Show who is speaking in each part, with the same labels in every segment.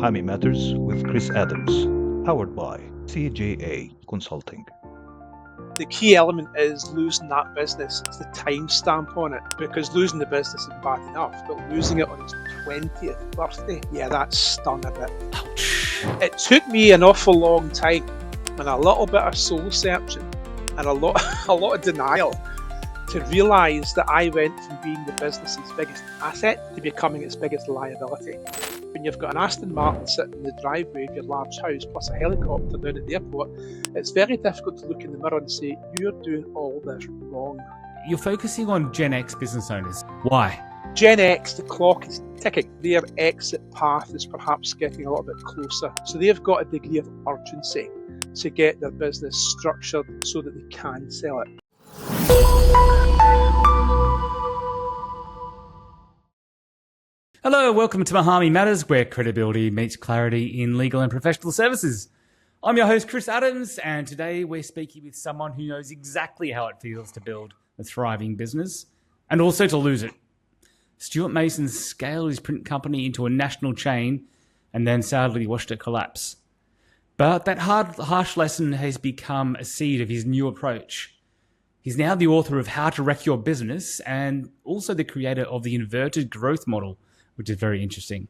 Speaker 1: Muhami Matters with Chris Adams, powered by CJA Consulting.
Speaker 2: The key element is losing that business. It's the time stamp on it, because losing the business is bad enough, but losing it on his 20th birthday, yeah, that stung a bit.
Speaker 3: Ouch.
Speaker 2: It took me an awful long time and a little bit of soul searching and a lot of denial to realise that I went from being the business's biggest asset to becoming its biggest liability. When you've got an Aston Martin sitting in the driveway of your large house plus a helicopter down at the airport, it's very difficult to look in the mirror and say, you're doing all this wrong.
Speaker 3: You're focusing on Gen X business owners. Why?
Speaker 2: Gen X, the clock is ticking. Their exit path is perhaps getting a little bit closer. So they've got a degree of urgency to get their business structured so that they can sell it.
Speaker 3: Hello, welcome to Muhami Matters, where credibility meets clarity in legal and professional services. I'm your host, Chris Adams, and today we're speaking with someone who knows exactly how it feels to build a thriving business and also to lose it. Stuart Mason scaled his print company into a national chain and then sadly watched it collapse. But that harsh lesson has become a seed of his new approach. He's now the author of How to Wreck Your Business and also the creator of the inverted growth model, which is very interesting.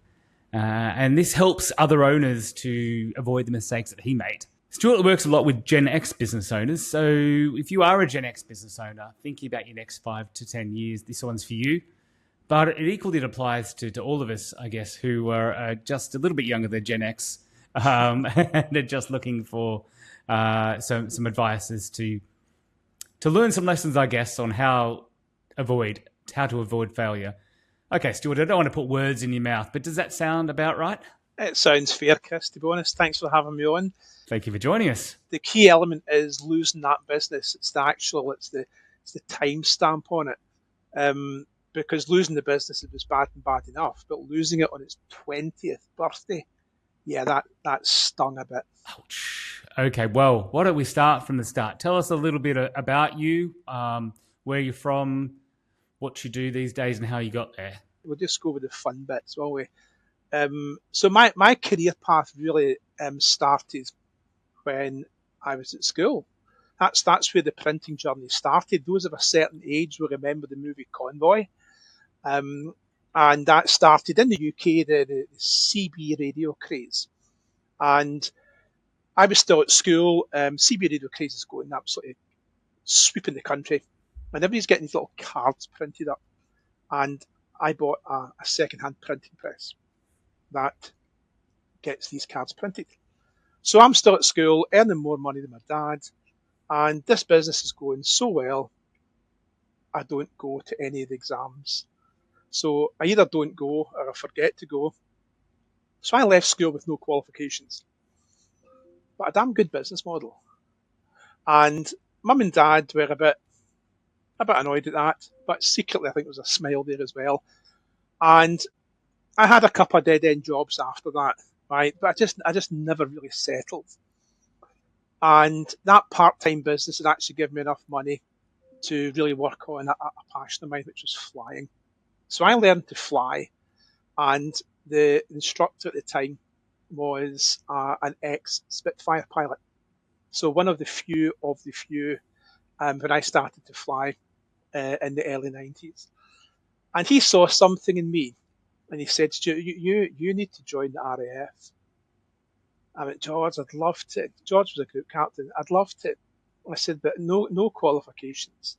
Speaker 3: And this helps other owners to avoid the mistakes that he made. Stuart works a lot with Gen X business owners. So if you are a Gen X business owner, thinking about your next 5 to 10 years, this one's for you. But it equally applies to all of us, I guess, who are just a little bit younger than Gen X and are just looking for some advice as to learn some lessons, I guess, on how to avoid failure. Okay, Stuart, I don't want to put words in your mouth, but does that sound about right?
Speaker 2: It sounds fair, Chris, to be honest. Thanks for having me on.
Speaker 3: Thank you for joining us.
Speaker 2: The key element is losing that business. It's the time stamp on it. Because losing the business was bad enough, but losing it on its 20th birthday, yeah, that stung a bit.
Speaker 3: Ouch. Okay, well, why don't we start from the start? Tell us a little bit about you, where you're from, what you do these days, and how you got there.
Speaker 2: We'll just go with the fun bits, won't we? So my career path really started when I was at school. That's where the printing journey started. Those of a certain age will remember the movie Convoy. And that started in the UK, the CB radio craze. And I was still at school. CB radio craze is going absolutely sweeping the country. And everybody's getting these little cards printed up. And I bought a second-hand printing press that gets these cards printed. So I'm still at school, earning more money than my dad. And this business is going so well, I don't go to any of the exams. So I either don't go or I forget to go. So I left school with no qualifications. But a damn good business model. And mum and dad were a bit annoyed at that, but secretly I think there was a smile there as well. And I had a couple of dead-end jobs after that, right? But I just never really settled. And that part-time business had actually given me enough money to really work on a passion of mine, which was flying. So I learned to fly, and the instructor at the time was an ex-Spitfire pilot. So one of the few when I started to fly in the early 90s. And he saw something in me, and he said, Stuart, you need to join the RAF. I went, George, I'd love to. George was a group captain. I'd love to. I said, but no qualifications.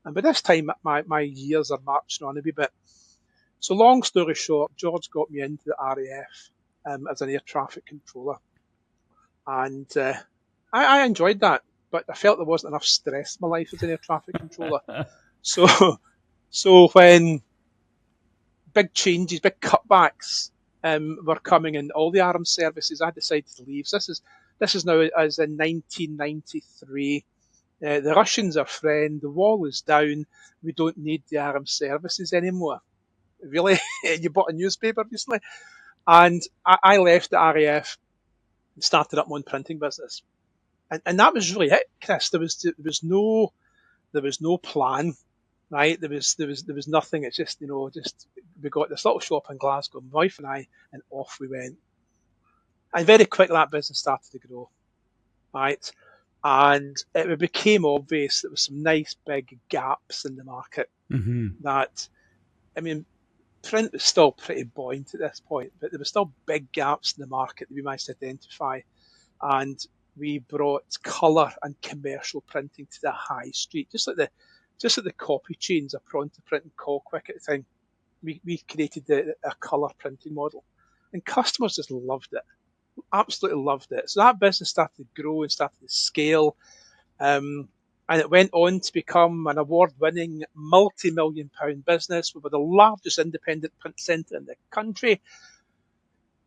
Speaker 2: And by this time, my years are marching on a wee bit. So long story short, George got me into the RAF as an air traffic controller. And I enjoyed that, but I felt there wasn't enough stress in my life as an air traffic controller. So when big changes, big cutbacks were coming in all the armed services, I decided to leave. This is now as in 1993. The Russians are friend. The wall is down. We don't need the armed services anymore. Really? You bought a newspaper recently? And I left the RAF and started up my own printing business. And that was really it, Chris. There was no plan, right? There was nothing. It's just we got this little shop in Glasgow, my wife and I, and off we went. And very quickly that business started to grow, right? And it became obvious there was some nice big gaps in the market that, I mean, print was still pretty buoyant at this point, but there were still big gaps in the market that we managed to identify. And we brought colour and commercial printing to the high street, just like the copy chains of Pronto Print and Colquick at the time. We created a colour printing model, and customers just loved it, absolutely loved it. So that business started to grow and started to scale, and it went on to become an award-winning multi-million-pound business. We were the largest independent print centre in the country.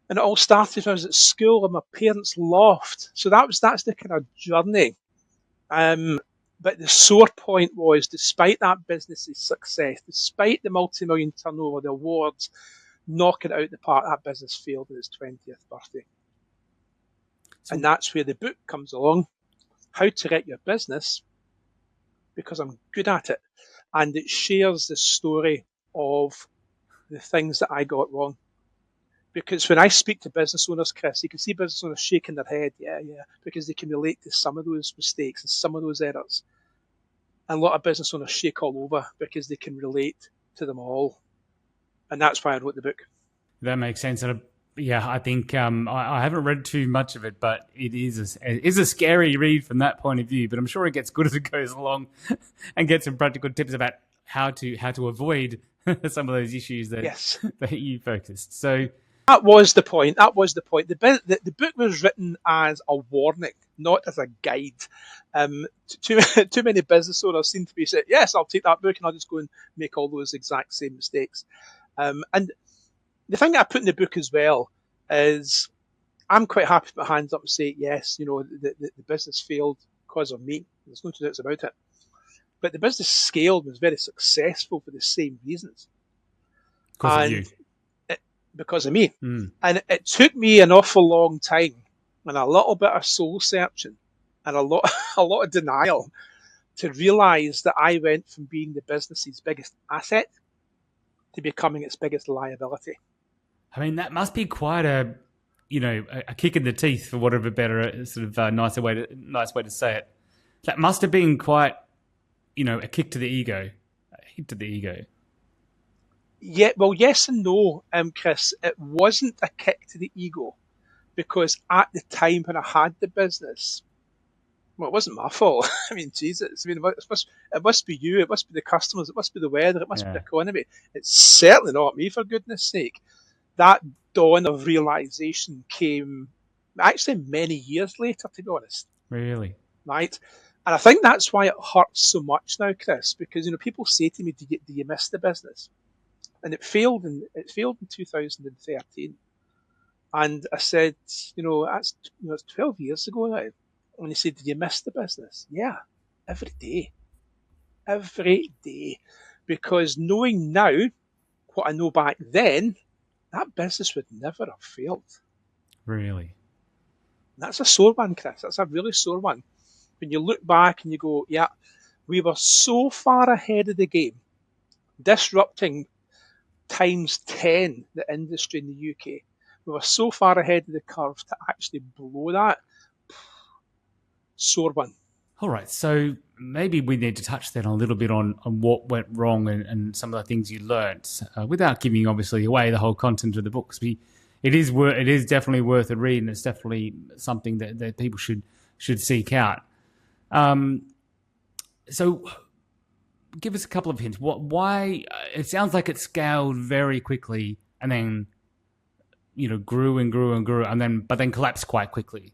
Speaker 2: And it all started when I was at school in my parents' loft. So that's the kind of journey. But the sore point was, despite that business's success, despite the multi-million turnover, the awards, knocking it out the park, that business failed on its 20th birthday. And that's where the book comes along, How to Wreck Your Business, because I'm good at it. And it shares the story of the things that I got wrong. Because when I speak to business owners, Chris, you can see business owners shaking their head, yeah, because they can relate to some of those mistakes and some of those errors. And a lot of business owners shake all over because they can relate to them all. And that's why I wrote the book.
Speaker 3: That makes sense. And I think I haven't read too much of it, but it is a scary read from that point of view. But I'm sure it gets good as it goes along, and get some practical tips about how to avoid some of those issues that you focused. So
Speaker 2: that was the point. The book was written as a warning, not as a guide. Too many business owners seem to be saying, yes, I'll take that book and I'll just go and make all those exact same mistakes. And the thing that I put in the book as well is I'm quite happy to put my hands up and say, yes, the business failed because of me. There's no two doubts about it. But the business scaled was very successful for the same reasons.
Speaker 3: Because of you.
Speaker 2: Because of me. And it took me an awful long time and a little bit of soul searching and a lot of denial to realise that I went from being the business's biggest asset to becoming its biggest liability.
Speaker 3: I mean, that must be quite a kick in the teeth, for whatever better sort of nice way to say it. That must have been quite, a kick to the ego, a hit to the ego.
Speaker 2: Yeah, well, yes and no, Chris. It wasn't a kick to the ego because at the time when I had the business, well, it wasn't my fault. I mean, Jesus. I mean, it must be you. It must be the customers. It must be the weather. It must be the economy. It's certainly not me, for goodness sake. That dawn of realization came actually many years later, to be honest.
Speaker 3: Really?
Speaker 2: Right? And I think that's why it hurts so much now, Chris, because people say to me, "Do you miss the business?" And it failed in 2013. And I said, it's 12 years ago now. And he said, "Did you miss the business?" Yeah, every day. Every day. Because knowing now what I know back then, that business would never have failed.
Speaker 3: Really?
Speaker 2: That's a sore one, Chris. That's a really sore one. When you look back and you go, yeah, we were so far ahead of the game, disrupting times 10 the industry in the UK. We were so far ahead of the curve to actually blow that. Sore one.
Speaker 3: All right, so maybe we need to touch then a little bit on what went wrong and some of the things you learnt, without giving obviously away the whole content of the book. It is definitely worth a read, and it's definitely something that people should seek out. So give us a couple of hints. Why? It sounds like it scaled very quickly and then, grew and grew and grew, but then collapsed quite quickly.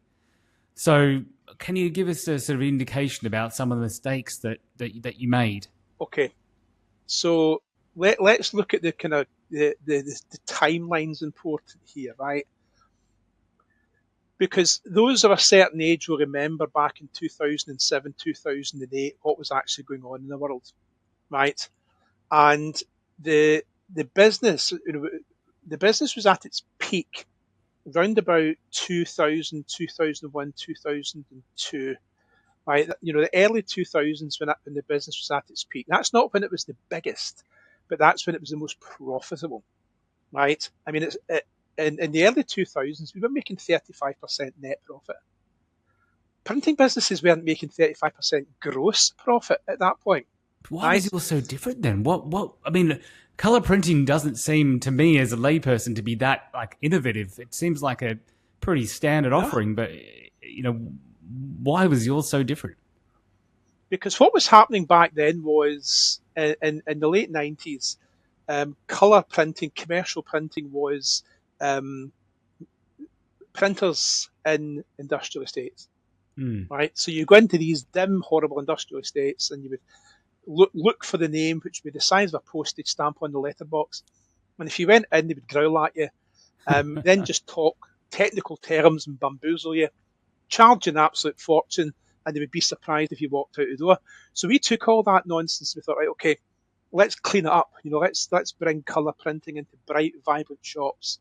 Speaker 3: So can you give us a sort of indication about some of the mistakes that you made?
Speaker 2: Okay, so let's look at the kind of the timelines important here, right? Because those of a certain age will remember back in 2007, 2008, what was actually going on in the world, right? And the business, the business was at its peak round about 2000, 2001, 2002, right? The early 2000s when the business was at its peak. That's not when it was the biggest, but that's when it was the most profitable, right? I mean, in the early 2000s, we were making 35% net profit. Printing businesses weren't making 35% gross profit at that point.
Speaker 3: Why was yours so different then? What? I mean, color printing doesn't seem to me as a layperson to be that like innovative. It seems like a pretty standard offering, but why was yours so different?
Speaker 2: Because what was happening back then was in the late 90s, color printing, commercial printing was printers in industrial estates. Right, so you go into these dim, horrible industrial estates, and you would look for the name, which would be the size of a postage stamp on the letterbox. And if you went in, they would growl at you, then just talk technical terms and bamboozle you, charge an absolute fortune, and they would be surprised if you walked out the door. So we took all that nonsense. We thought, right, okay, let's clean it up. Let's bring colour printing into bright, vibrant shops.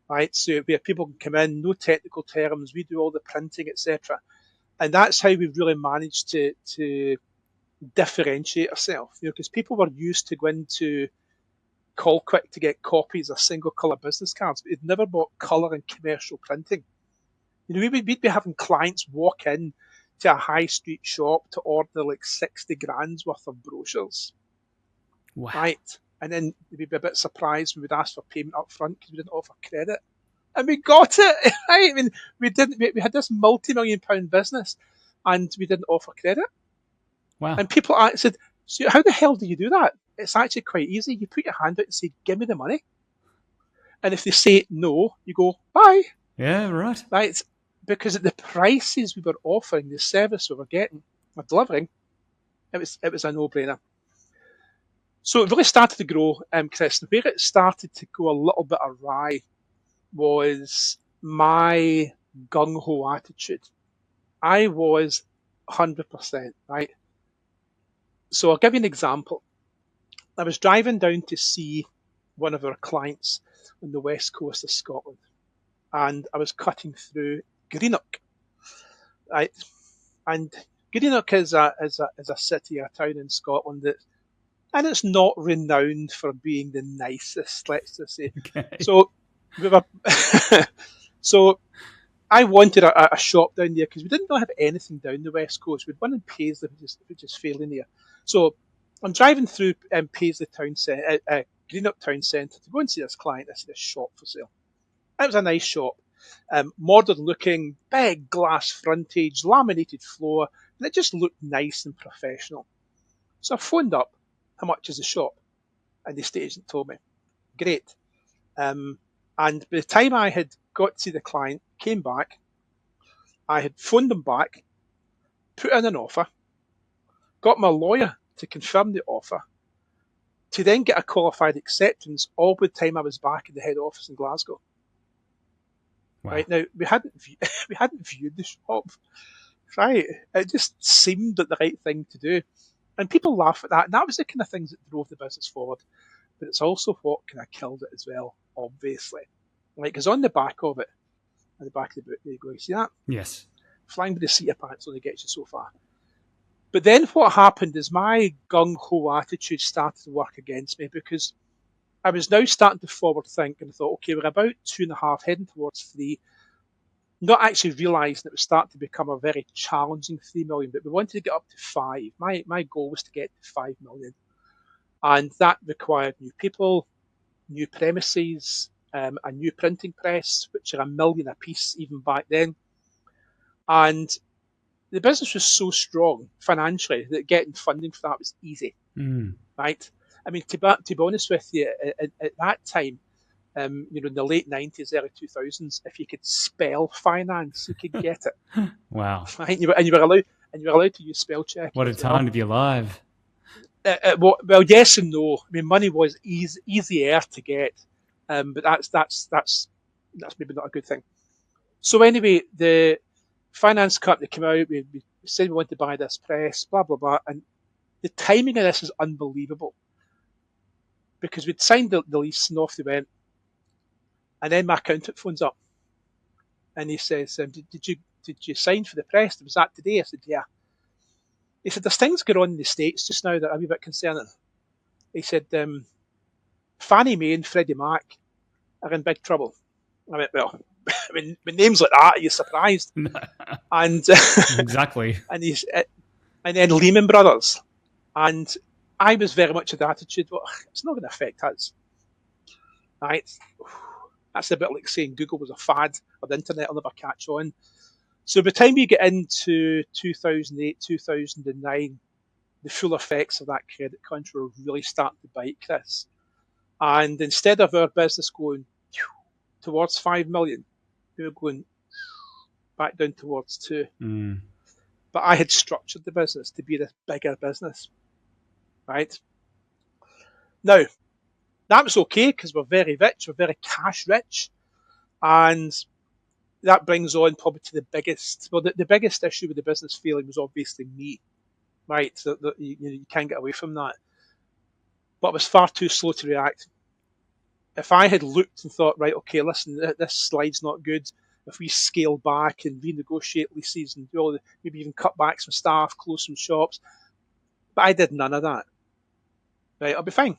Speaker 2: Right, so where people can come in, no technical terms, we do all the printing, etc. And that's how we've really managed to differentiate ourselves, because people were used to going to Colquitt to get copies of single colour business cards, but they'd never bought colour and commercial printing. We'd be having clients walk in to a high street shop to order like 60 grand's worth of brochures.
Speaker 3: Wow.
Speaker 2: Right. And then they'd be a bit surprised when we'd ask for payment up front because we didn't offer credit. And we got it. I mean, we had this multi-million-pound business and we didn't offer credit.
Speaker 3: Wow.
Speaker 2: And people said, so how the hell do you do that? It's actually quite easy. You put your hand out and say, give me the money. And if they say no, you go, bye.
Speaker 3: Yeah, right.
Speaker 2: Right. Because at the prices we were offering, the service we were getting, or delivering, it was a no-brainer. So it really started to grow, Chris. Where it started to go a little bit awry was my gung-ho attitude. I was 100%, right? So I'll give you an example. I was driving down to see one of our clients on the west coast of Scotland, and I was cutting through Greenock, right? And Greenock is a city, a town in Scotland and it's not renowned for being the nicest, let's just say.
Speaker 3: Okay.
Speaker 2: So we were, so I wanted a shop down there because we didn't really have anything down the west coast. We had one in Paisley, which is fairly near. So I'm driving through Paisley town centre, Greenock town centre to go and see this client. I see this shop for sale. It was a nice shop, modern looking, big glass frontage, laminated floor, and it just looked nice and professional. So I phoned up, how much is the shop? And the estate agent told me. Great. And by the time I had got to see the client, came back, I had phoned them back, put in an offer, got my lawyer to confirm the offer, to then get a qualified acceptance all by the time I was back in the head office in Glasgow.
Speaker 3: Wow.
Speaker 2: Right now, we hadn't viewed the shop. Right, it just seemed like the right thing to do, and people laugh at that. And that was the kind of things that drove the business forward. But it's also what kind of killed it as well, obviously. Like, because on the back of it, at the back of the book, there you go. You see that?
Speaker 3: Yes.
Speaker 2: Flying by the seat of pants only gets you so far. But then what happened is my gung-ho attitude started to work against me because I was now starting to forward think and I thought, okay, we're about 2.5, heading towards 3. Not actually realising it was starting to become a very challenging 3 million, but we wanted to get up to 5. My goal was to get to 5 million. And that required new people, new premises, a new printing press, which are $1 million a piece even back then. And the business was so strong financially that getting funding for that was easy, right? I mean, to be honest with you, at that time, in the late 90s, early 2000s, if you could spell finance, you could get it.
Speaker 3: Wow.
Speaker 2: Right? And you were allowed to use spell check.
Speaker 3: What a time to be alive.
Speaker 2: Well, yes and no. I mean, money was easier to get, but that's maybe not a good thing. So anyway, the finance company came out. We said we wanted to buy this press, blah blah blah, and the timing of this is unbelievable because we'd signed the lease and off they went, and then my accountant phones up, and he says, "Did you sign for the press? Was that today?" I said, "Yeah." He said, "There's things going on in the States just now that are a wee bit concerning." He said, Fannie Mae and Freddie Mac are in big trouble. I went, well, when names like that, are you surprised? And
Speaker 3: Exactly.
Speaker 2: and then Lehman Brothers, and I was very much of the attitude, well, it's not going to affect us, right? That's a bit like saying Google was a fad or the internet will never catch on. So by the time you get into 2008, 2009, the full effects of that credit crunch were really starting to bite, Chris. And instead of our business going towards 5 million, we were going back down towards 2. But I had structured the business to be this bigger business, right? Now, that was okay because we're very rich, we're very cash rich. And that brings on probably to the biggest, well, the biggest issue with the business failing was obviously me, right? So that you can't get away from that. But I was far too slow to react. If I had looked and thought, right, okay, listen, this slide's not good. If we scale back and renegotiate leases and do all maybe even cut back some staff, close some shops, but I did none of that. Right, I'll be fine.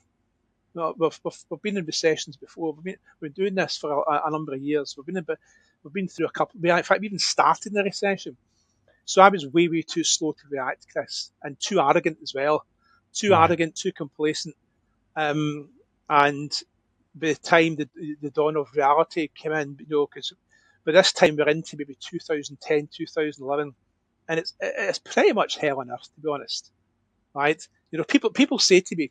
Speaker 2: No, we've been in recessions before. We've been doing this for a number of years. We've been through a couple. In fact, we even started in the recession. So I was way too slow to react, Chris, and too arrogant as well. Too arrogant, too complacent, and by the time the dawn of reality came in, because by this time we're into maybe 2010, 2011, and it's pretty much hell on earth, to be honest, right? People say to me,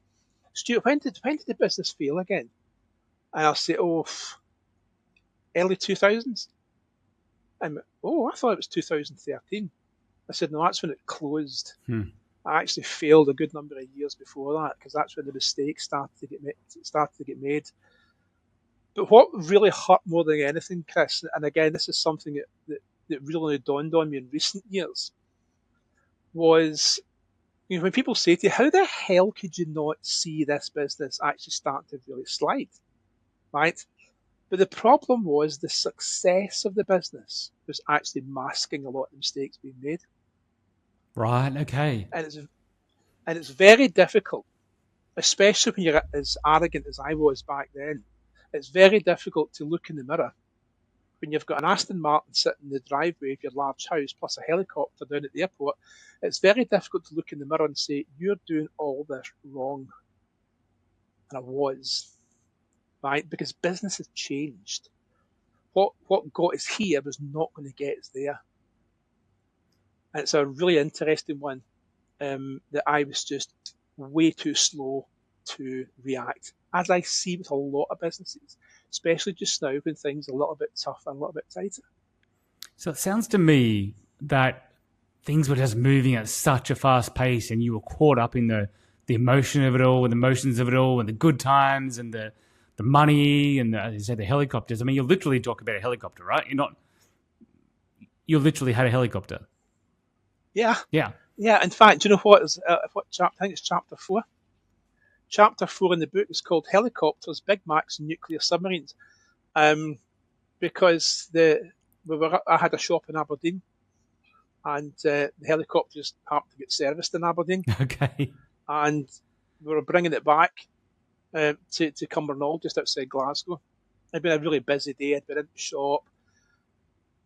Speaker 2: Stuart, when did the business fail again? And I'll say, early 2000s. And I thought it was 2013. I said, no, that's when it closed. I actually failed a good number of years before that because that's when the mistakes started to get made. But what really hurt more than anything, Chris, and again, this is something that really dawned on me in recent years, was when people say to you, how the hell could you not see this business actually start to really slide, right? But the problem was the success of the business was actually masking a lot of the mistakes being made.
Speaker 3: Right, okay.
Speaker 2: And it's very difficult, especially when you're as arrogant as I was back then. It's very difficult to look in the mirror when you've got an Aston Martin sitting in the driveway of your large house plus a helicopter down at the airport. It's very difficult to look in the mirror and say, you're doing all this wrong. And I was, right? Because business has changed. What got us here was not going to get us there. And it's a really interesting one that I was just way too slow to react, as I see with a lot of businesses, especially just now when things are a little bit tougher and a little bit tighter.
Speaker 3: So it sounds to me that things were just moving at such a fast pace and you were caught up in the emotion of it all and the emotions of it all and the good times and the money and as you said, the helicopters. I mean, you literally talk about a helicopter, right? You literally had a helicopter.
Speaker 2: Yeah.
Speaker 3: Yeah.
Speaker 2: Yeah. In fact, do you know what is what chapter? I think it's chapter 4. Chapter 4 in the book is called Helicopters, Big Macs, and Nuclear Submarines, because I had a shop in Aberdeen, and the helicopters happened to get serviced in Aberdeen.
Speaker 3: Okay.
Speaker 2: And we were bringing it back to Cumbernauld, just outside Glasgow. It'd been a really busy day. I'd been in the shop,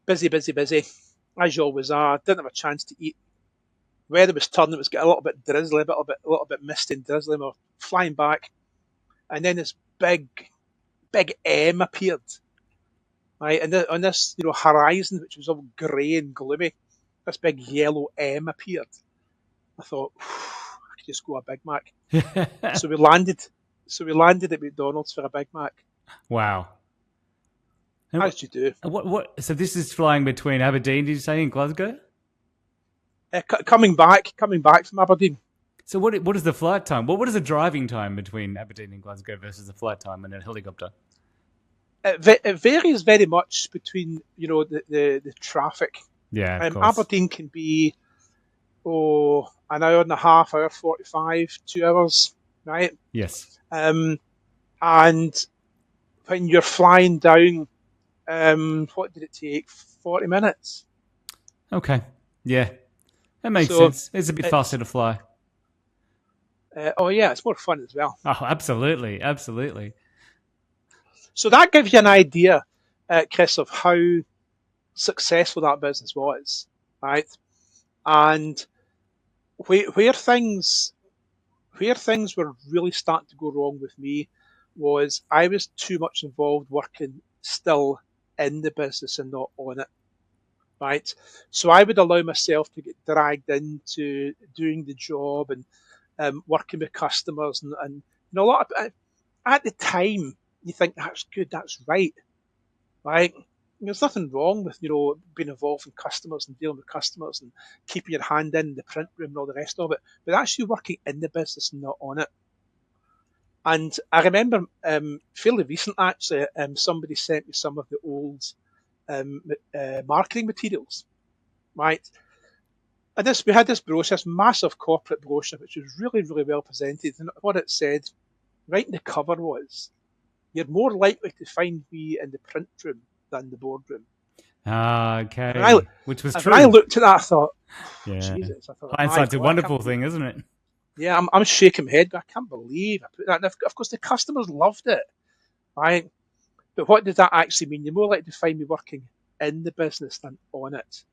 Speaker 2: busy, as you always are. Didn't have a chance to eat. Weather was turning. It was getting a little bit drizzly, a little bit misty and drizzly. We were flying back, and then this big M appeared, right? And on this, horizon, which was all grey and gloomy, this big yellow M appeared. I thought, I could just go a Big Mac. So we landed at McDonald's for a Big Mac.
Speaker 3: Wow. And
Speaker 2: how did you do?
Speaker 3: What? So this is flying between Aberdeen, did you say, and Glasgow?
Speaker 2: Coming back from Aberdeen.
Speaker 3: So what is the flight time? What is the driving time between Aberdeen and Glasgow versus the flight time in a helicopter?
Speaker 2: It varies very much between the traffic.
Speaker 3: Yeah, of course.
Speaker 2: Aberdeen can be an hour and a half, hour 45, 2 hours, right?
Speaker 3: Yes.
Speaker 2: And when you're flying down, what did it take? 40 minutes.
Speaker 3: Okay. Yeah. That makes sense. It's a bit faster to fly.
Speaker 2: Yeah, it's more fun as well.
Speaker 3: Oh, absolutely. Absolutely.
Speaker 2: So that gives you an idea Chris, of how successful that business was, right? And where things were really starting to go wrong with me was I was too much involved working still in the business and not on it, right? So I would allow myself to get dragged into doing the job and working with customers and a lot of, at the time you think that's good, that's right? There's nothing wrong with being involved in customers and dealing with customers and keeping your hand in the print room and all the rest of it, but actually working in the business and not on it. And I remember fairly recent actually, somebody sent me some of the old marketing materials, right? And we had this brochure, this massive corporate brochure, which was really, really well presented. And what it said, right in the cover was, "You're more likely to find me in the print room than the boardroom."
Speaker 3: Okay. Which was true.
Speaker 2: When I looked at that, I thought,
Speaker 3: yeah.
Speaker 2: Jesus. I thought,
Speaker 3: hindsight's a wonderful thing, isn't it?
Speaker 2: Yeah, I'm shaking my head. I can't believe I put that. And of course, the customers loved it, right? But what does that actually mean? You're more likely to find me working in the business than on it.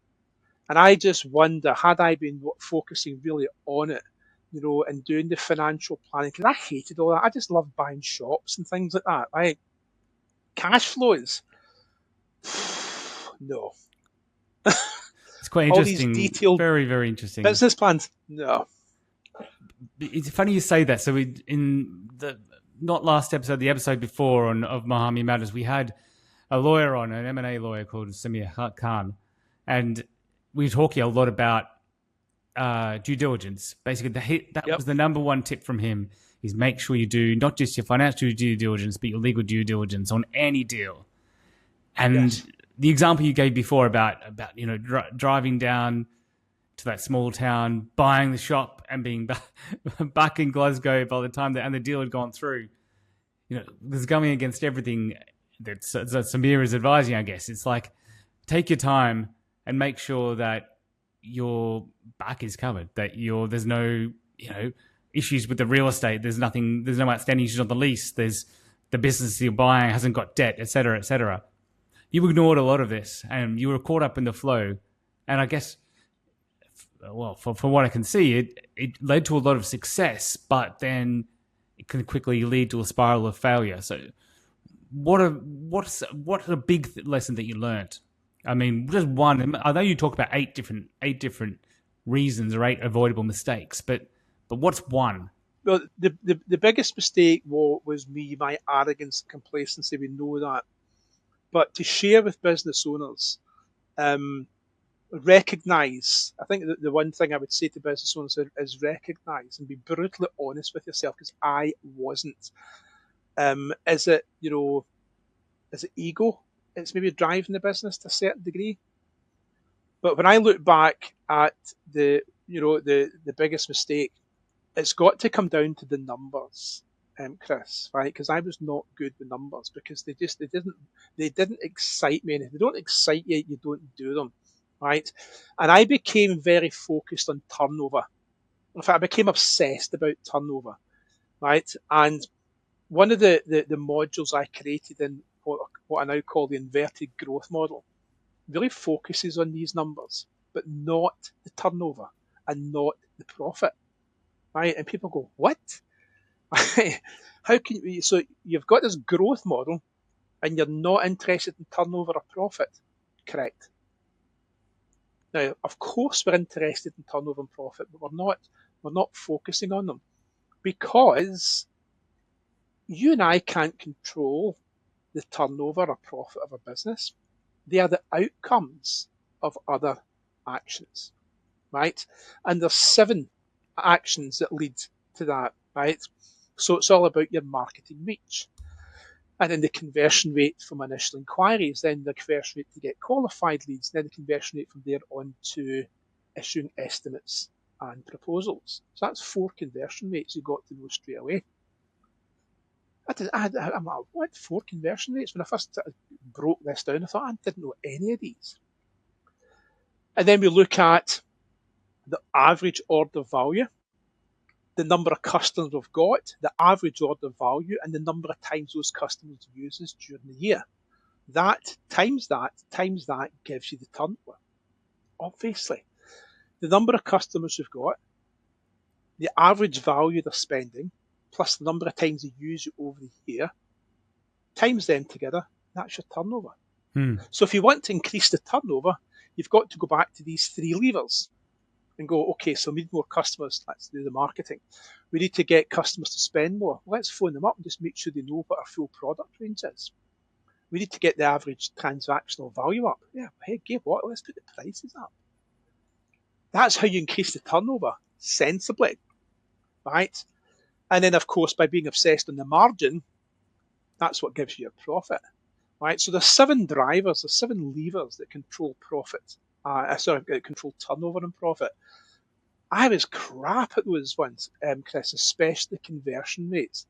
Speaker 2: And I just wonder, had I been focusing really on it, and doing the financial planning, because I hated all that. I just loved buying shops and things like that, right? Cash flows, no.
Speaker 3: It's quite interesting.
Speaker 2: All these detailed,
Speaker 3: very, very interesting
Speaker 2: business plans, no.
Speaker 3: It's funny you say that. So in the not last episode, the episode before of Muhami Matters, we had a lawyer on, an M&A lawyer called Samir Khan, and we were talking a lot about due diligence. Basically, that was the number one tip from him: is make sure you do not just your financial due diligence, but your legal due diligence on any deal. And the example you gave before about driving down to that small town, buying the shop, and being back in Glasgow by the time the deal had gone through. This going against everything that Samir is advising. I guess it's like, take your time and make sure that your back is covered, that there's no issues with the real estate, there's no outstanding issues on the lease, there's the business you're buying hasn't got debt, etc., etc. You ignored a lot of this, and you were caught up in the flow. And I guess, well, from what I can see, it led to a lot of success, but then it can quickly lead to a spiral of failure. So, what's a big lesson that you learned? I mean, just one. I know you talk about eight different reasons or 8 avoidable mistakes, but what's one?
Speaker 2: Well, the biggest mistake was my arrogance and complacency. We know that. But to share with business owners, recognize, I think the one thing I would say to business owners is recognize and be brutally honest with yourself, because I wasn't. Is it ego? It's maybe driving the business to a certain degree. But when I look back at the biggest mistake, it's got to come down to the numbers, Chris, right? Because I was not good with numbers, because they didn't excite me. And if they don't excite you, you don't do them, right? And I became very focused on turnover. In fact, I became obsessed about turnover, right? And one of the modules I created in what I now call the inverted growth model really focuses on these numbers, but not the turnover and not the profit, right? And people go, what? How can you? So you've got this growth model and you're not interested in turnover or profit. Correct. Now, of course, we're interested in turnover and profit, but we're not focusing on them, because you and I can't control the turnover or profit of a business. They are the outcomes of other actions, right? And there's 7 actions that lead to that, right? So it's all about your marketing reach. And then the conversion rate from initial inquiries, then the conversion rate to get qualified leads, then the conversion rate from there on to issuing estimates and proposals. So that's 4 conversion rates you got to know straight away. I'm like, what, 4 conversion rates? When I first broke this down, I thought I didn't know any of these. And then we look at the average order value, the number of customers we've got, the average order value, and the number of times those customers use us during the year. that times that gives you the turnover. Obviously, the number of customers you've got, the average value they're spending, plus the number of times they use you over the year, times them together, that's your turnover. So if you want to increase the turnover, you've got to go back to these three levers and go, okay, so we need more customers, let's do the marketing. We need to get customers to spend more. Let's phone them up and just make sure they know what our full product range is. We need to get the average transactional value up. Yeah, hey, guess what? Let's put the prices up. That's how you increase the turnover sensibly, right? And then, of course, by being obsessed on the margin, that's what gives you a profit, right? So there's 7 drivers, there's 7 levers that control profit. Control turnover and profit. I was crap at those ones, Chris, especially conversion rates.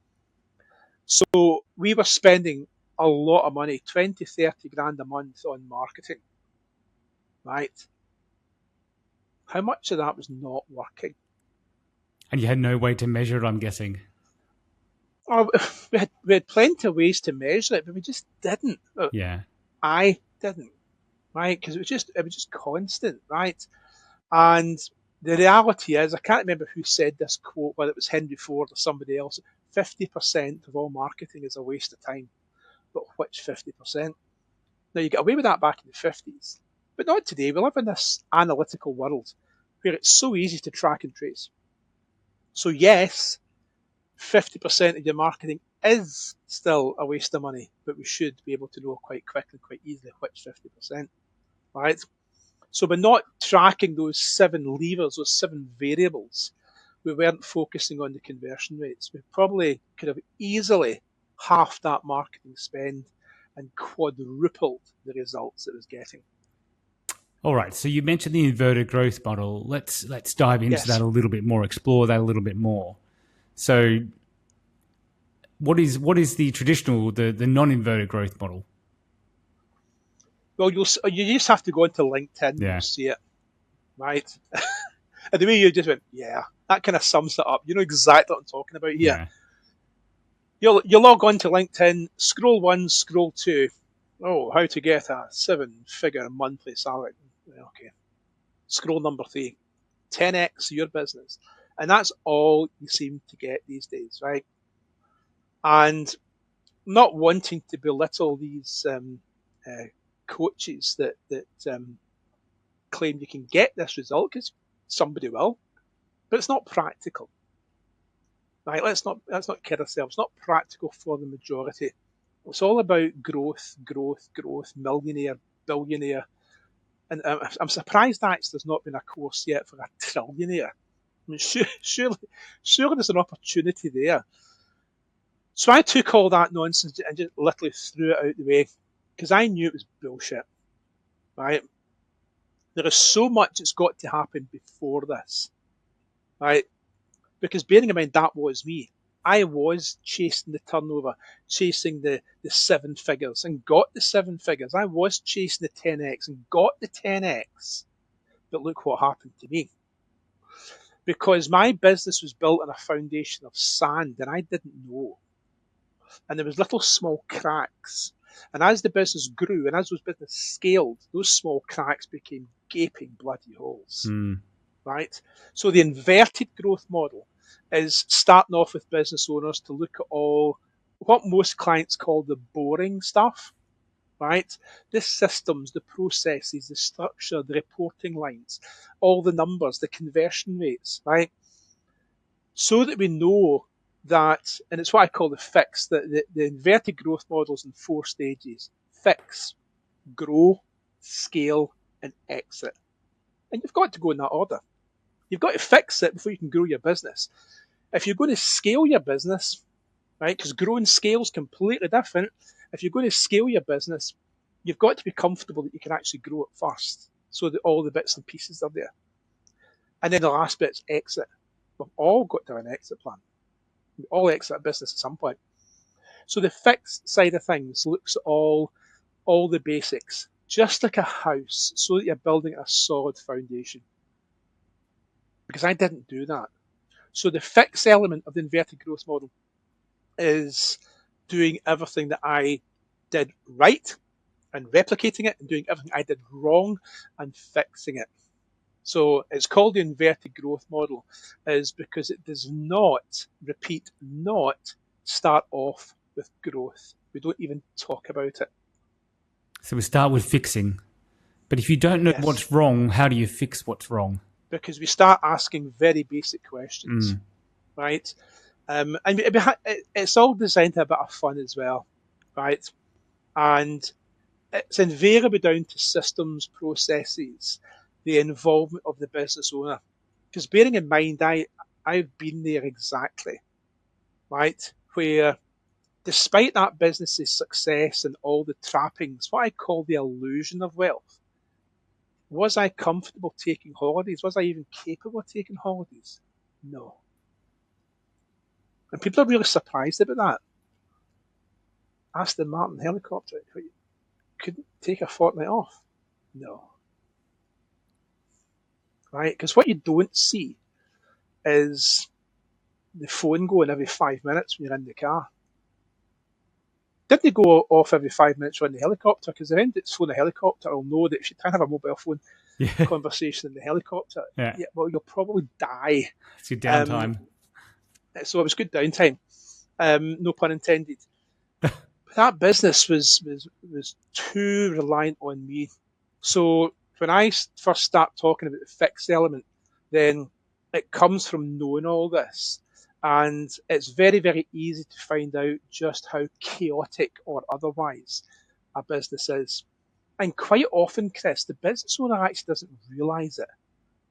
Speaker 2: So we were spending a lot of money, 20, 30 grand a month on marketing, right? How much of that was not working?
Speaker 3: And you had no way to measure it, I'm guessing.
Speaker 2: Oh, we had plenty of ways to measure it, but we just didn't.
Speaker 3: Yeah.
Speaker 2: I didn't, right? Because it was just constant, right? And the reality is, I can't remember who said this quote, whether it was Henry Ford or somebody else. 50% of all marketing is a waste of time. But which 50%? Now, you get away with that back in the 50s, but not today. We live in this analytical world where it's so easy to track and trace. So yes, 50% of your marketing is still a waste of money, but we should be able to know quite quickly, quite easily, which 50%, right? So by not tracking those 7 levers, those 7 variables, we weren't focusing on the conversion rates. We probably could have easily halved that marketing spend and quadrupled the results it was getting.
Speaker 3: All right. So you mentioned the inverted growth model. Let's dive into that a little bit more, explore that a little bit more. So what is the traditional, the non-inverted growth model?
Speaker 2: Well, you just have to go into LinkedIn and you'll see it, right? And the way you just went, yeah, that kind of sums it up. You know exactly what I'm talking about here. Yeah. You log on to LinkedIn, scroll 1, scroll 2. Oh, how to get a 7-figure monthly salary. Okay. Scroll number 3, 10x your business. And that's all you seem to get these days, right? And not wanting to belittle these coaches that claim you can get this result, because somebody will, but it's not practical. Right? Let's not kid ourselves. It's not practical for the majority. It's all about growth, millionaire, billionaire. And I'm surprised actually there's not been a course yet for a trillionaire. I mean, surely there's an opportunity there. So I took all that nonsense and just literally threw it out the way because I knew it was bullshit. Right? There is so much that's got to happen before this. Right? Because bearing in mind that was me. I was chasing the turnover, chasing the 7 figures and got the 7 figures. I was chasing the 10x and got the 10x. But look what happened to me. Because my business was built on a foundation of sand and I didn't know. And there was little small cracks. And as the business grew and as those business scaled, those small cracks became gaping bloody holes. Right? So the inverted growth model is starting off with business owners to look at all what most clients call the boring stuff, right? The systems, the processes, the structure, the reporting lines, all the numbers, the conversion rates, right? So that we know that, and it's what I call the fix, the inverted growth models in 4 stages: fix, grow, scale, and exit. And you've got to go in that order. You've got to fix it before you can grow your business. If you're going to scale your business, right, because grow and scale is completely different. If you're going to scale your business, you've got to be comfortable that you can actually grow it first so that all the bits and pieces are there. And then the last bit's exit. We've all got to have an exit plan. We all exit a business at some point. So the fixed side of things looks at all the basics, just like a house, so that you're building a solid foundation. Because I didn't do that. So the fixed element of the inverted growth model is doing everything that I did right and replicating it and doing everything I did wrong and fixing it. So it's called the inverted growth model, is because it does not, repeat, not start off with growth. We don't even talk about it.
Speaker 3: So we start with fixing. But if you don't know
Speaker 2: Yes.
Speaker 3: what's wrong, how do you fix what's wrong?
Speaker 2: Because we start asking very basic questions, right? And it's all designed to have a bit of fun as well, right? And it's invariably down to systems, processes, the involvement of the business owner. Because bearing in mind, I've been there exactly, right? Where despite that business's success and all the trappings, what I call the illusion of wealth, was I comfortable taking holidays? Was I even capable of taking holidays? No. And people are really surprised about that. Aston Martin helicopter, couldn't take a fortnight off? No. Right? Because what you don't see is the phone going every 5 minutes when you're in the car. Didn't they go off every 5 minutes when the helicopter? Because the end that's flown a helicopter will know that if you try and have a mobile phone conversation in the helicopter, well, you'll probably die.
Speaker 3: It's your downtime.
Speaker 2: So it was good downtime. No pun intended. That business was too reliant on me. So when I first start talking about the fixed element, then it comes from knowing all this. And it's very, very easy to find out just how chaotic or otherwise a business is. And quite often, Chris, the business owner actually doesn't realise it,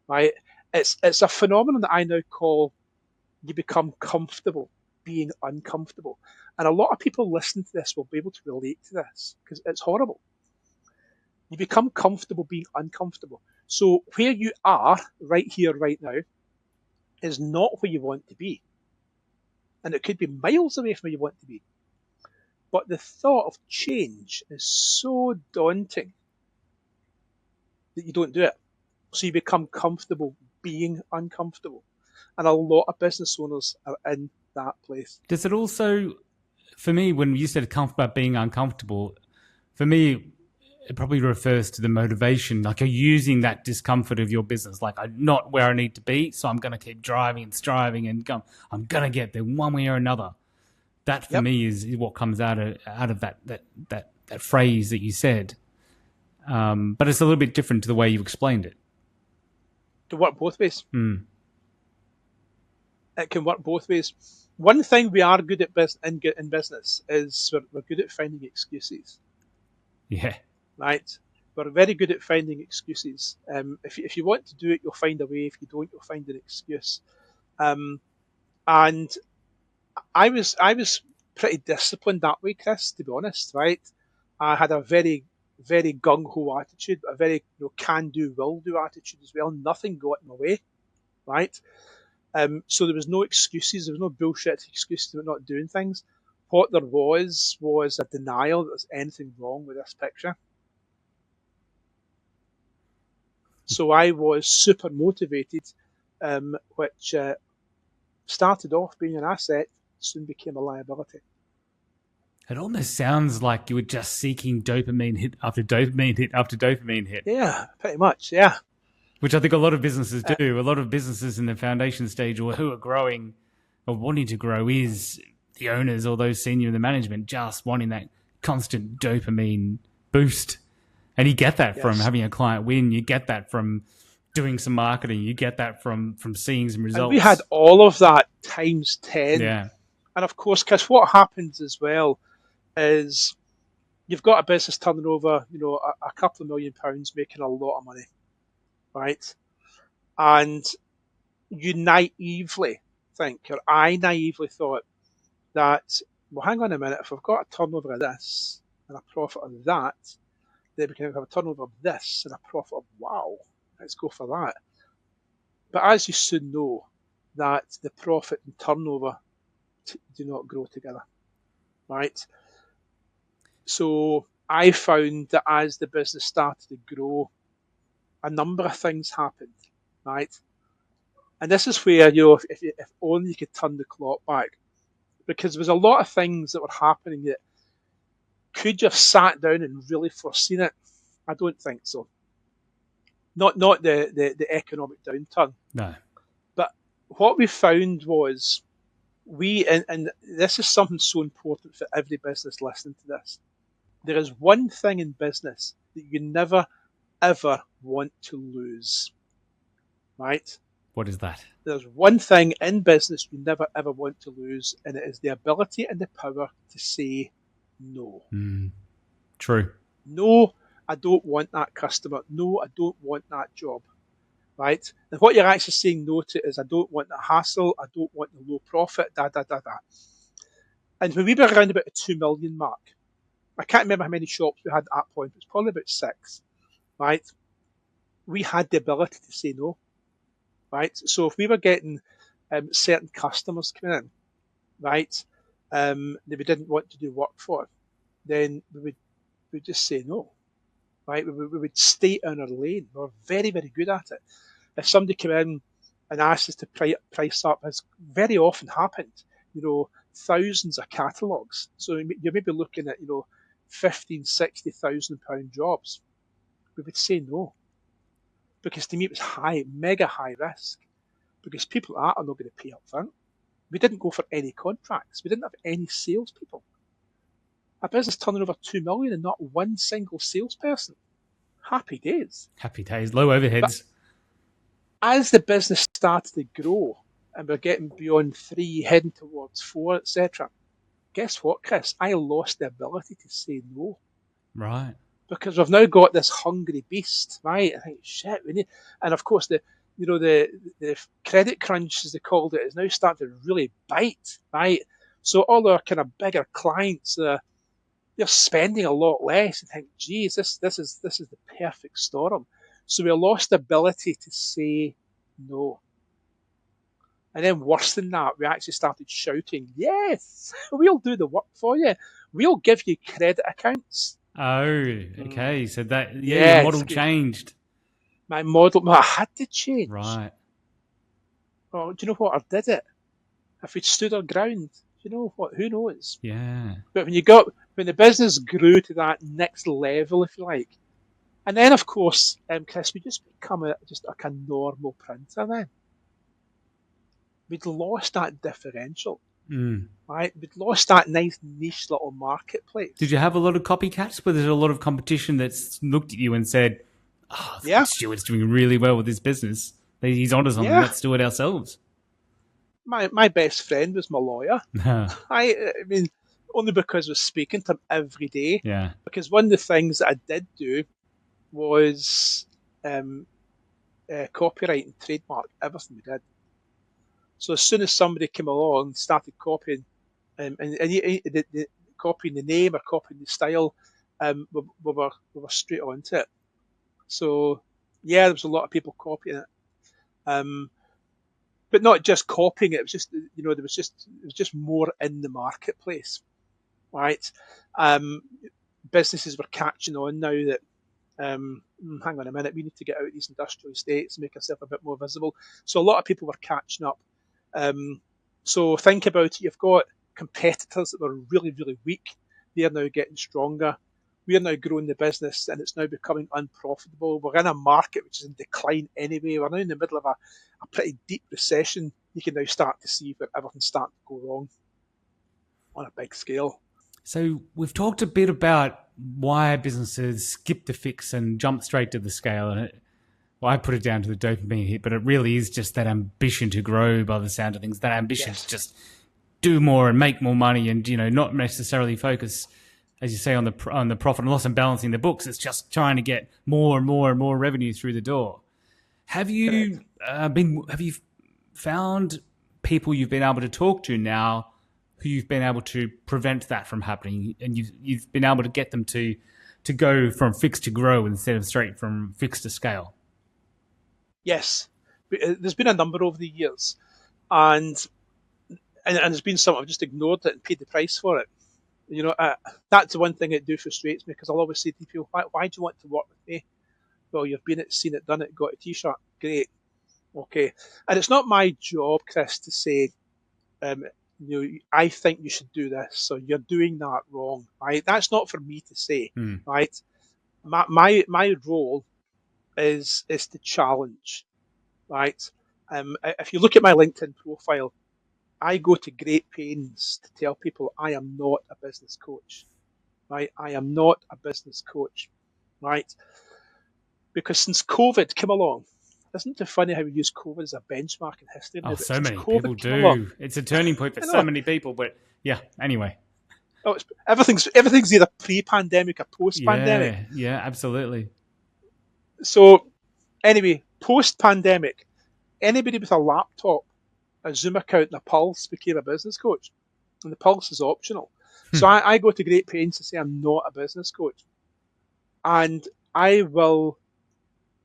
Speaker 2: right? It's a phenomenon that I now call you become comfortable being uncomfortable. And a lot of people listening to this will be able to relate to this because it's horrible. You become comfortable being uncomfortable. So where you are right here, right now, is not where you want to be. And it could be miles away from where you want to be. But the thought of change is so daunting that you don't do it. So you become comfortable being uncomfortable. And a lot of business owners are in that place.
Speaker 3: Does it also, for me, when you said comfortable about being uncomfortable, for me, it probably refers to the motivation. Like you're using that discomfort of your business. Like I'm not where I need to be, so I'm going to keep driving and striving and I'm going to get there one way or another. That for me is what comes out of that phrase that you said. But it's a little bit different to the way you explained it.
Speaker 2: To work both ways. It can work both ways. One thing we are good at in business is we're good at finding excuses.
Speaker 3: Yeah.
Speaker 2: Right? We're very good at finding excuses. If you want to do it, you'll find a way. If you don't, you'll find an excuse. And I was pretty disciplined that way, Chris, to be honest, right? I had a very, very gung-ho attitude, a very can-do, will-do attitude as well. Nothing got in my way, right? So there was no excuses. There was no bullshit excuses about not doing things. What there was a denial that there's anything wrong with this picture. So I was super motivated, which started off being an asset, soon became a liability.
Speaker 3: It almost sounds like you were just seeking dopamine hit after dopamine hit after dopamine hit.
Speaker 2: Yeah, pretty much, yeah.
Speaker 3: Which I think a lot of businesses do. A lot of businesses in the foundation stage or who are growing or wanting to grow is the owners or those senior in the management just wanting that constant dopamine boost. And you get that from having a client win. You get that from doing some marketing. You get that from seeing some results.
Speaker 2: And we had all of that times 10.
Speaker 3: Yeah.
Speaker 2: And of course, because what happens as well is you've got a business turning over, a couple of £1 million, making a lot of money, right? And you naively think, or I naively thought that, well, hang on a minute, if I've got a turnover of this and a profit of that, then we can have a turnover of this and a profit of, wow, let's go for that. But as you soon know, that the profit and turnover do not grow together, right? So I found that as the business started to grow, a number of things happened, right? And this is where, if only you could turn the clock back, because there was a lot of things that were happening that Could you have sat down and really foreseen it? I don't think so. Not the economic downturn.
Speaker 3: No.
Speaker 2: But what we found was and this is something so important for every business listening to this. There is one thing in business that you never, ever want to lose, right?
Speaker 3: What is that?
Speaker 2: There's one thing in business you never, ever want to lose, and it is the ability and the power to say no.
Speaker 3: True.
Speaker 2: No, I don't want that customer. No, I don't want that job, right? And what you're actually saying no to is, I don't want the hassle. I don't want the low profit, da. And when we were around about the 2 million mark, I can't remember how many shops we had at that point. It was probably about 6, right? We had the ability to say no, right? So if we were getting certain customers coming in, right, that we didn't want to do work for, then we would just say no, right? We would stay in our lane. We were very, very good at it. If somebody came in and asked us to price up, as very often happened, thousands of catalogues. So you're maybe looking at, 15, 60,000 pound jobs. We would say no. Because to me it was mega high risk. Because people are not going to pay up front. We didn't go for any contracts. We didn't have any salespeople. A business turning over 2 million and not one single salesperson. Happy days.
Speaker 3: Happy days. Low overheads.
Speaker 2: But as the business started to grow and we're getting beyond 3, heading towards 4, etc., guess what, Chris? I lost the ability to say no.
Speaker 3: Right.
Speaker 2: Because we've now got this hungry beast, right? I think, shit, we need... And of course, the credit crunch, as they called it, is now starting to really bite, right? So all our kind of bigger clients, they're spending a lot less. And think, geez, this is the perfect storm. So we lost the ability to say no. And then worse than that, we actually started shouting, yes, we'll do the work for you. We'll give you credit accounts.
Speaker 3: Oh, okay. So that,
Speaker 2: Yeah,
Speaker 3: your model changed.
Speaker 2: My model, I had to change.
Speaker 3: Right.
Speaker 2: Well, do you know what? I did it. If we'd stood our ground, you know what? Who knows?
Speaker 3: Yeah.
Speaker 2: But when the business grew to that next level, if you like, and then of course, Chris, we just become just like a normal printer then. We'd lost that differential. Right? We'd lost that nice niche little marketplace.
Speaker 3: Did you have a lot of copycats? Was there a lot of competition that's looked at you and said, "Oh, yeah, Stuart's doing really well with his business. He's onto something. Let's do it ourselves."
Speaker 2: My best friend was my lawyer. I mean, only because I was speaking to him every day.
Speaker 3: Yeah.
Speaker 2: Because one of the things that I did do was copyright and trademark everything we did. So as soon as somebody came along and started copying, copying the name or copying the style, we were straight onto it. So yeah, there was a lot of people copying it, but not just copying it. It was just there was just more in the marketplace, right? Businesses were catching on now that. Hang on a minute, we need to get out of these industrial estates, make ourselves a bit more visible. So a lot of people were catching up. So think about it. You've got competitors that were really, really weak. They're now getting stronger. We are now growing the business and it's now becoming unprofitable. We're in a market which is in decline anyway. We're now in the middle of a pretty deep recession. You can now start to see where everything's starting to go wrong on a big scale.
Speaker 3: So we've talked a bit about why businesses skip the fix and jump straight to the scale. And I put it down to the dopamine hit, but it really is just that ambition to grow by the sound of things, that ambition to just do more and make more money and, not necessarily focus, as you say, on the profit and loss and balancing the books. It's just trying to get more and more and more revenue through the door. Have you found people you've been able to talk to now who you've been able to prevent that from happening, and you've been able to get them to go from fixed to grow instead of straight from fixed to scale?
Speaker 2: Yes, there's been a number over the years, and there's been some I've just ignored it and paid the price for it. That's the one thing that frustrates me, because I'll always say to people, why do you want to work with me? Well, you've been it, seen it, done it, got a t-shirt, great, okay. And it's not my job, Chris, to say, I think you should do this, so you're doing that wrong, right? That's not for me to say, right? My role is to challenge, right? If you look at my LinkedIn profile, I go to great pains to tell people I am not a business coach, right? I am not a business coach, right? Because since COVID came along, isn't it funny how we use COVID as a benchmark in history now?
Speaker 3: Oh,
Speaker 2: But
Speaker 3: so
Speaker 2: since
Speaker 3: many people
Speaker 2: COVID came along,
Speaker 3: do. It's a turning point for
Speaker 2: I
Speaker 3: so
Speaker 2: know.
Speaker 3: many people. But yeah, anyway.
Speaker 2: Oh, everything's either pre-pandemic or post-pandemic.
Speaker 3: Yeah, absolutely.
Speaker 2: So anyway, post-pandemic, anybody with a laptop, a Zoom account, and a Pulse became a business coach, and the Pulse is optional. So I go to great pains to say I'm not a business coach, and I will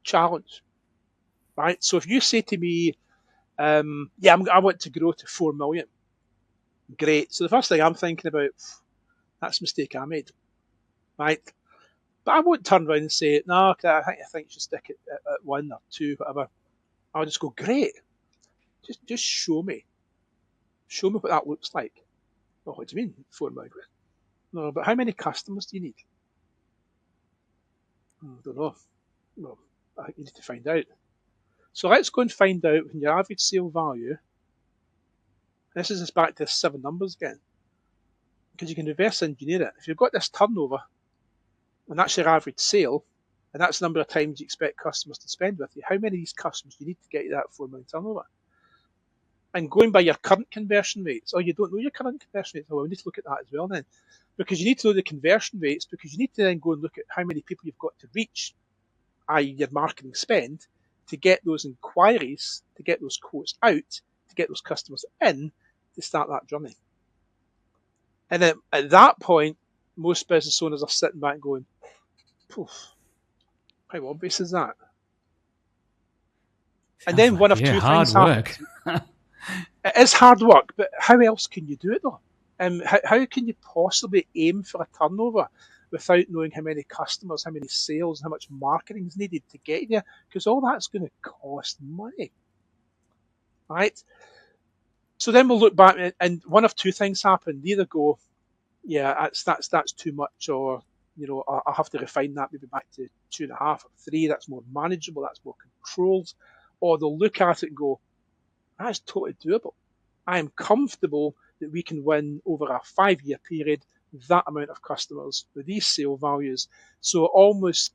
Speaker 2: challenge. Right. So if you say to me, I want to grow to 4 million, great. So the first thing I'm thinking about, that's a mistake I made, right? But I won't turn around and say, no, I think you should stick it at 1 or 2, whatever. I'll just go, great. Just show me. Show me what that looks like. Oh, what do you mean, 4 million? No, but how many customers do you need? I don't know. Well, you need to find out. So let's go and find out when your average sale value, this is back to 7 numbers again, because you can reverse engineer it. If you've got this turnover, and that's your average sale, and that's the number of times you expect customers to spend with you, how many of these customers do you need to get you that 4 million turnover? And going by your current conversion rates, or you don't know your current conversion rates, well, we need to look at that as well then. Because you need to know the conversion rates, because you need to then go and look at how many people you've got to reach, i.e. your marketing spend, to get those inquiries, to get those quotes out, to get those customers in, to start that journey. And then at that point, most business owners are sitting back going, poof, how obvious is that? And then one of two
Speaker 3: hard
Speaker 2: things
Speaker 3: work.
Speaker 2: happens. It is hard work, but how else can you do it though? How can you possibly aim for a turnover without knowing how many customers, how many sales, how much marketing is needed to get there? Because all that's going to cost money, right? So then we'll look back, and one of two things happen. They either go, yeah, that's too much, or I'll have to refine that maybe back to 2.5 or 3. That's more manageable. That's more controlled. Or they'll look at it and go, that's totally doable. I am comfortable that we can win over a 5-year period that amount of customers with these sale values. So it almost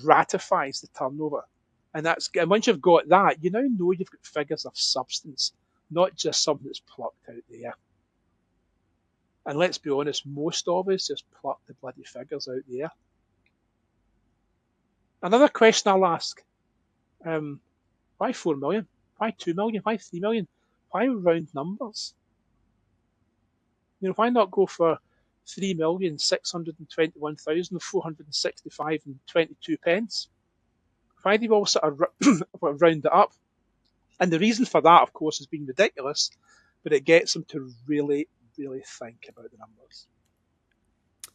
Speaker 2: ratifies the turnover. And once you've got that, you now know you've got figures of substance, not just something that's plucked out there. And let's be honest, most of us just pluck the bloody figures out there. Another question I'll ask, why 4 million? Why 2 million? Why 3 million? Why round numbers? Why not go for 3,621,465 and 22 pence? Why do you all sort of round it up? And the reason for that, of course, is being ridiculous, but it gets them to really, really think about the numbers.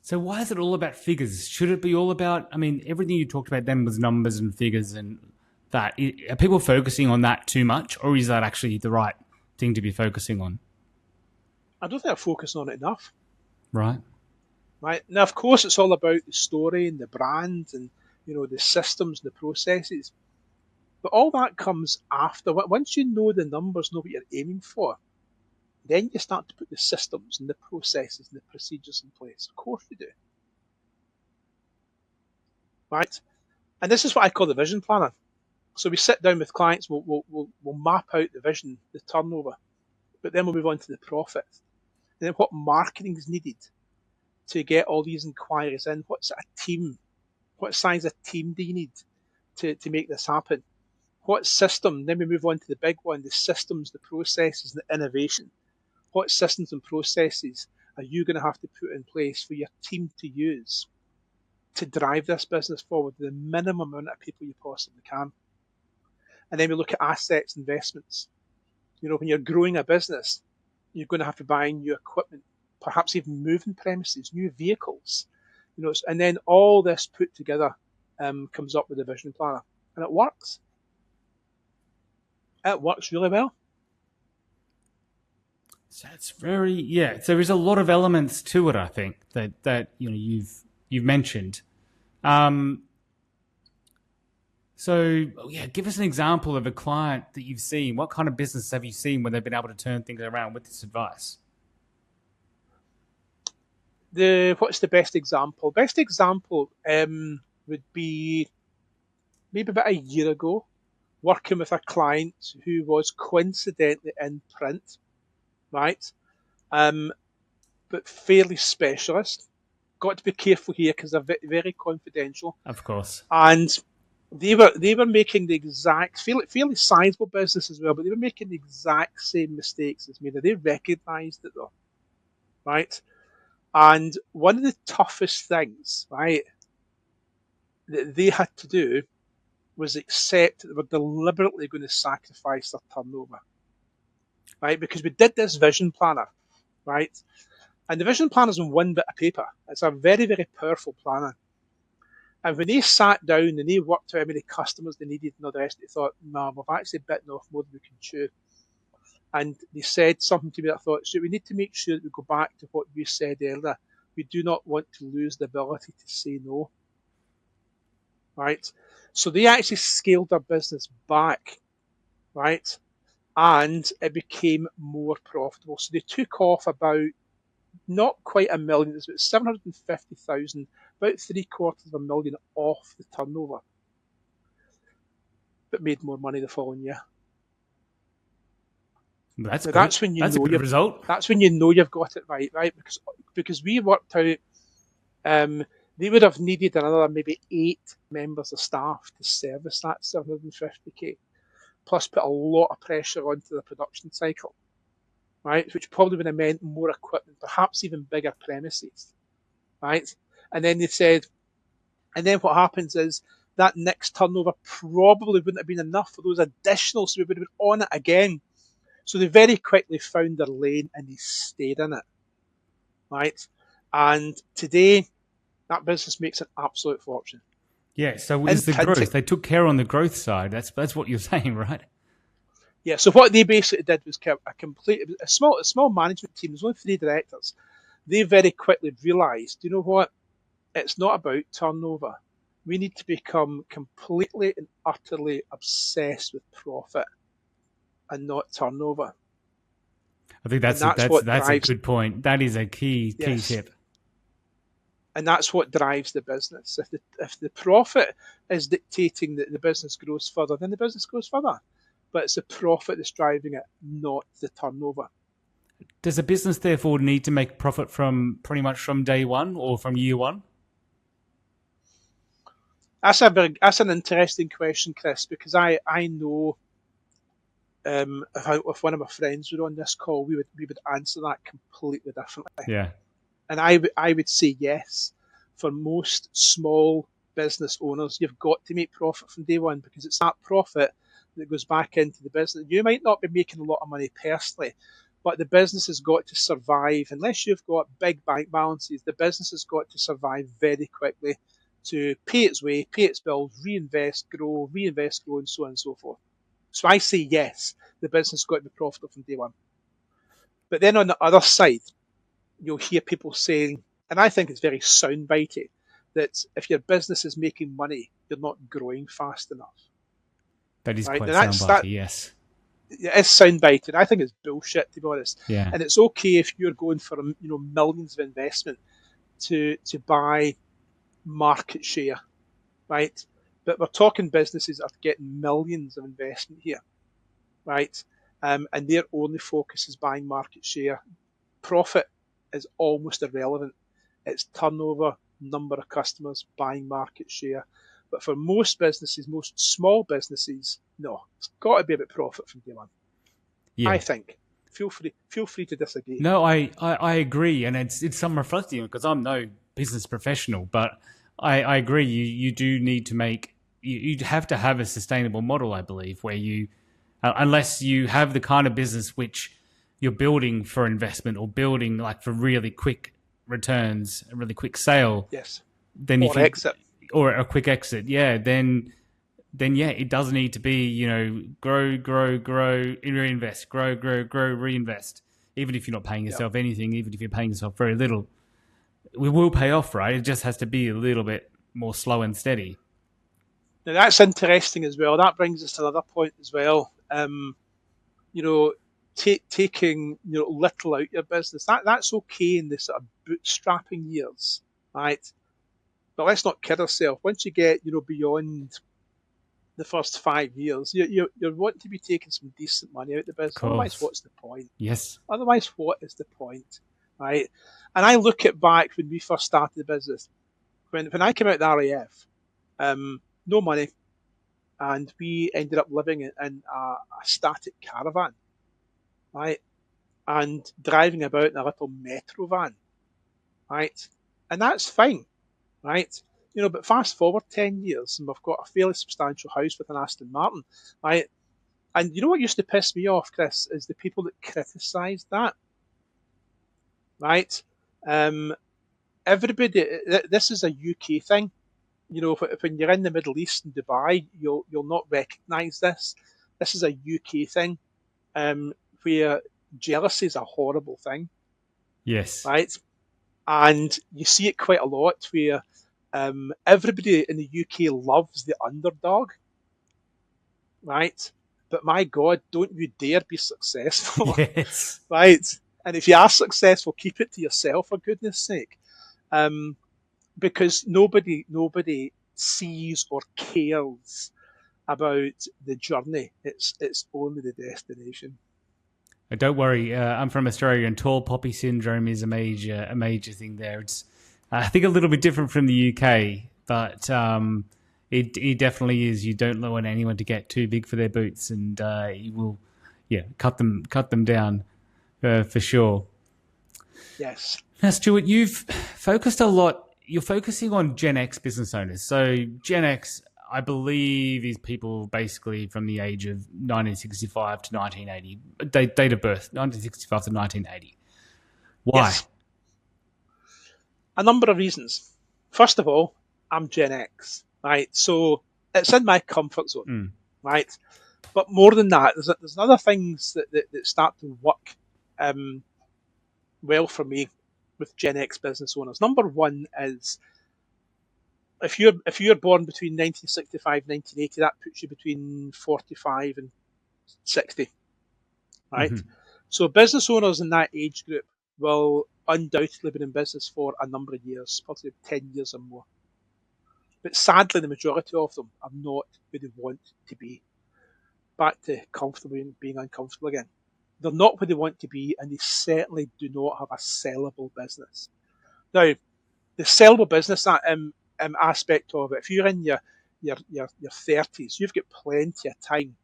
Speaker 3: So why is it all about figures? Should it be all about, everything you talked about then was numbers and figures and that. Are people focusing on that too much, or is that actually the right thing to be focusing on?
Speaker 2: I don't think they're focusing on it enough.
Speaker 3: Right.
Speaker 2: Now, of course, it's all about the story and the brand and the systems and the processes. But all that comes after. Once you know the numbers, know what you're aiming for, then you start to put the systems and the processes and the procedures in place. Of course you do. Right? And this is what I call the vision planner. So we sit down with clients, we'll map out the vision, the turnover, but then we'll move on to the profit. And then what marketing is needed to get all these inquiries in? What size of team do you need to make this happen? What system? Then we move on to the big one, the systems, the processes, and the innovation. What systems and processes are you going to have to put in place for your team to use to drive this business forward with the minimum amount of people you possibly can? And then we look at assets, investments. When you're growing a business, you're going to have to buy new equipment, perhaps even moving premises, new vehicles. And then all this put together comes up with a vision planner, and it works. It works really well.
Speaker 3: So it's very, so there's a lot of elements to it, I think, that you've mentioned. So give us an example of a client that you've seen. What kind of business have you seen where they've been able to turn things around with this advice?
Speaker 2: What's the best example? Best example would be maybe about a year ago, working with a client who was coincidentally in print, right? But fairly specialist. Got to be careful here because they're very confidential.
Speaker 3: Of course.
Speaker 2: And they were making the exact fairly sizable business as well, but they were making the exact same mistakes as me. Now, they recognised it though, right? And one of the toughest things, right, that they had to do was accept that they were deliberately going to sacrifice their turnover, right? Because we did this vision planner, right? And the vision planner is on one bit of paper. It's a very, very powerful planner. And when they sat down and they worked out how many customers they needed and all the rest, they thought, no, we've actually bitten off more than we can chew. And they said something to me that I thought, so we need to make sure that we go back to what you said earlier. We do not want to lose the ability to say no. Right? So they actually scaled their business back, right? And it became more profitable. So they took off about not quite $1 million, it was about 750,000, about $750,000 off the turnover, but made more money the following year.
Speaker 3: That's good.
Speaker 2: That's when you
Speaker 3: That's
Speaker 2: know
Speaker 3: a good result.
Speaker 2: That's when you know you've got it right? Because we worked out they would have needed another maybe 8 members of staff to service that 750k, plus put a lot of pressure onto the production cycle, right? Which probably would have meant more equipment, perhaps even bigger premises, right? And then they said, and then what happens is that next turnover probably wouldn't have been enough for those additional, so we would have been on it again. So they very quickly found their lane and they stayed in it, right? And today, that business makes an absolute fortune.
Speaker 3: Yeah, so is the growth. They took care on the growth side. That's what you're saying, right?
Speaker 2: Yeah, so what they basically did was a small management team. There's only 3 directors. They very quickly realised, you know what? It's not about turnover. We need to become completely and utterly obsessed with profit and not turnover.
Speaker 3: I think that's a good point. That is a key tip.
Speaker 2: And that's what drives the business. If the profit is dictating that the business grows further, then the business grows further. But it's the profit that's driving it, not the turnover.
Speaker 3: Does a business therefore need to make profit from pretty much from day one or from year one?
Speaker 2: That's an interesting question, Chris, because I know if one of my friends were on this call, we would answer that completely differently.
Speaker 3: Yeah.
Speaker 2: And I would say yes. For most small business owners, you've got to make profit from day one because it's that profit that goes back into the business. You might not be making a lot of money personally, but the business has got to survive. Unless you've got big bank balances, the business has got to survive very quickly to pay its way, pay its bills, reinvest, grow, and so on and so forth. So I say yes, the business has got to be profitable from day one. But then on the other side, you'll hear people saying, and I think it's very soundbitey, that if your business is making money, you're not growing fast enough.
Speaker 3: That is right? Quite soundbitey, yes.
Speaker 2: It's soundbitey. I think it's bullshit, to be honest.
Speaker 3: Yeah.
Speaker 2: And it's okay if you're going for millions of investment to buy market share, right? But we're talking businesses that are getting millions of investment here, right? And their only focus is buying market share. Profit is almost irrelevant. It's turnover, number of customers, buying market share. But for most businesses, most small businesses, no, it's got to be about profit from day one. Yeah. I think. Feel free to disagree.
Speaker 3: No, I agree, and it's some reflecting because I'm no business professional, but I agree. You do need to make you have to have a sustainable model, I believe, where you unless you have the kind of business which you're building for investment or building like for really quick returns, a really quick sale.
Speaker 2: Yes.
Speaker 3: Then exit. Or a quick exit, yeah. Then it does need to be, grow, reinvest, grow, reinvest. even if you're not paying yourself anything, even if you're paying yourself very little, we will pay off, right? It just has to be a little bit more slow and steady.
Speaker 2: Now that's interesting as well. That brings us to another point as well. Taking little out your business, that's okay in the sort of bootstrapping years, right? But let's not kid ourselves. Once you get
Speaker 3: Of
Speaker 2: beyond the first 5 years, you're wanting to be taking some decent money out of the business. Otherwise, what's the point?
Speaker 3: Yes.
Speaker 2: Otherwise, what is the point, right? And I look at back when we first started the business, when I came out of the RAF, no money, and we ended up living in a static caravan, right? And driving about in a little metro van, right? And that's fine, right? But fast forward 10 years and we've got a fairly substantial house with an Aston Martin, right? And you know what used to piss me off, Chris, is the people that criticised that, right? Everybody, this is a UK thing. When you're in the Middle East and Dubai, you'll not recognise this. This is a UK thing, where jealousy is a horrible thing.
Speaker 3: Yes.
Speaker 2: Right? And you see it quite a lot where everybody in the UK loves the underdog, right? But my God, don't you dare be successful,
Speaker 3: Yes.
Speaker 2: right? And if you are successful, keep it to yourself, for goodness sake. Because nobody sees or cares about the journey. It's only the destination.
Speaker 3: Don't worry, I'm from Australia, and tall poppy syndrome is a major thing there. It's, I think, a little bit different from the UK, but it definitely is. You don't want anyone to get too big for their boots, and you will, cut them down for sure.
Speaker 2: Yes.
Speaker 3: Now, Stuart, you've focused a lot. You're focusing on Gen X business owners. So Gen X, I believe, is people basically from the age of 1965 to 1980, date of birth, 1965 to 1980. Why?
Speaker 2: Yes. A number of reasons. First of all, I'm Gen X, right? So it's in my comfort zone, right? But more than that, there's other things that start to work well for me with Gen X business owners. Number one is if you're born between 1965 and 1980, that puts you between 45 and 60, right?
Speaker 3: Mm-hmm.
Speaker 2: So business owners in that age group will undoubtedly been in business for a number of years, probably 10 years or more. But sadly, the majority of them are not where they want to be. Back to comfortable and being uncomfortable again. They're not where they want to be, and they certainly do not have a sellable business. Now, the sellable business aspect of it, if you're in your 30s, you've got plenty of time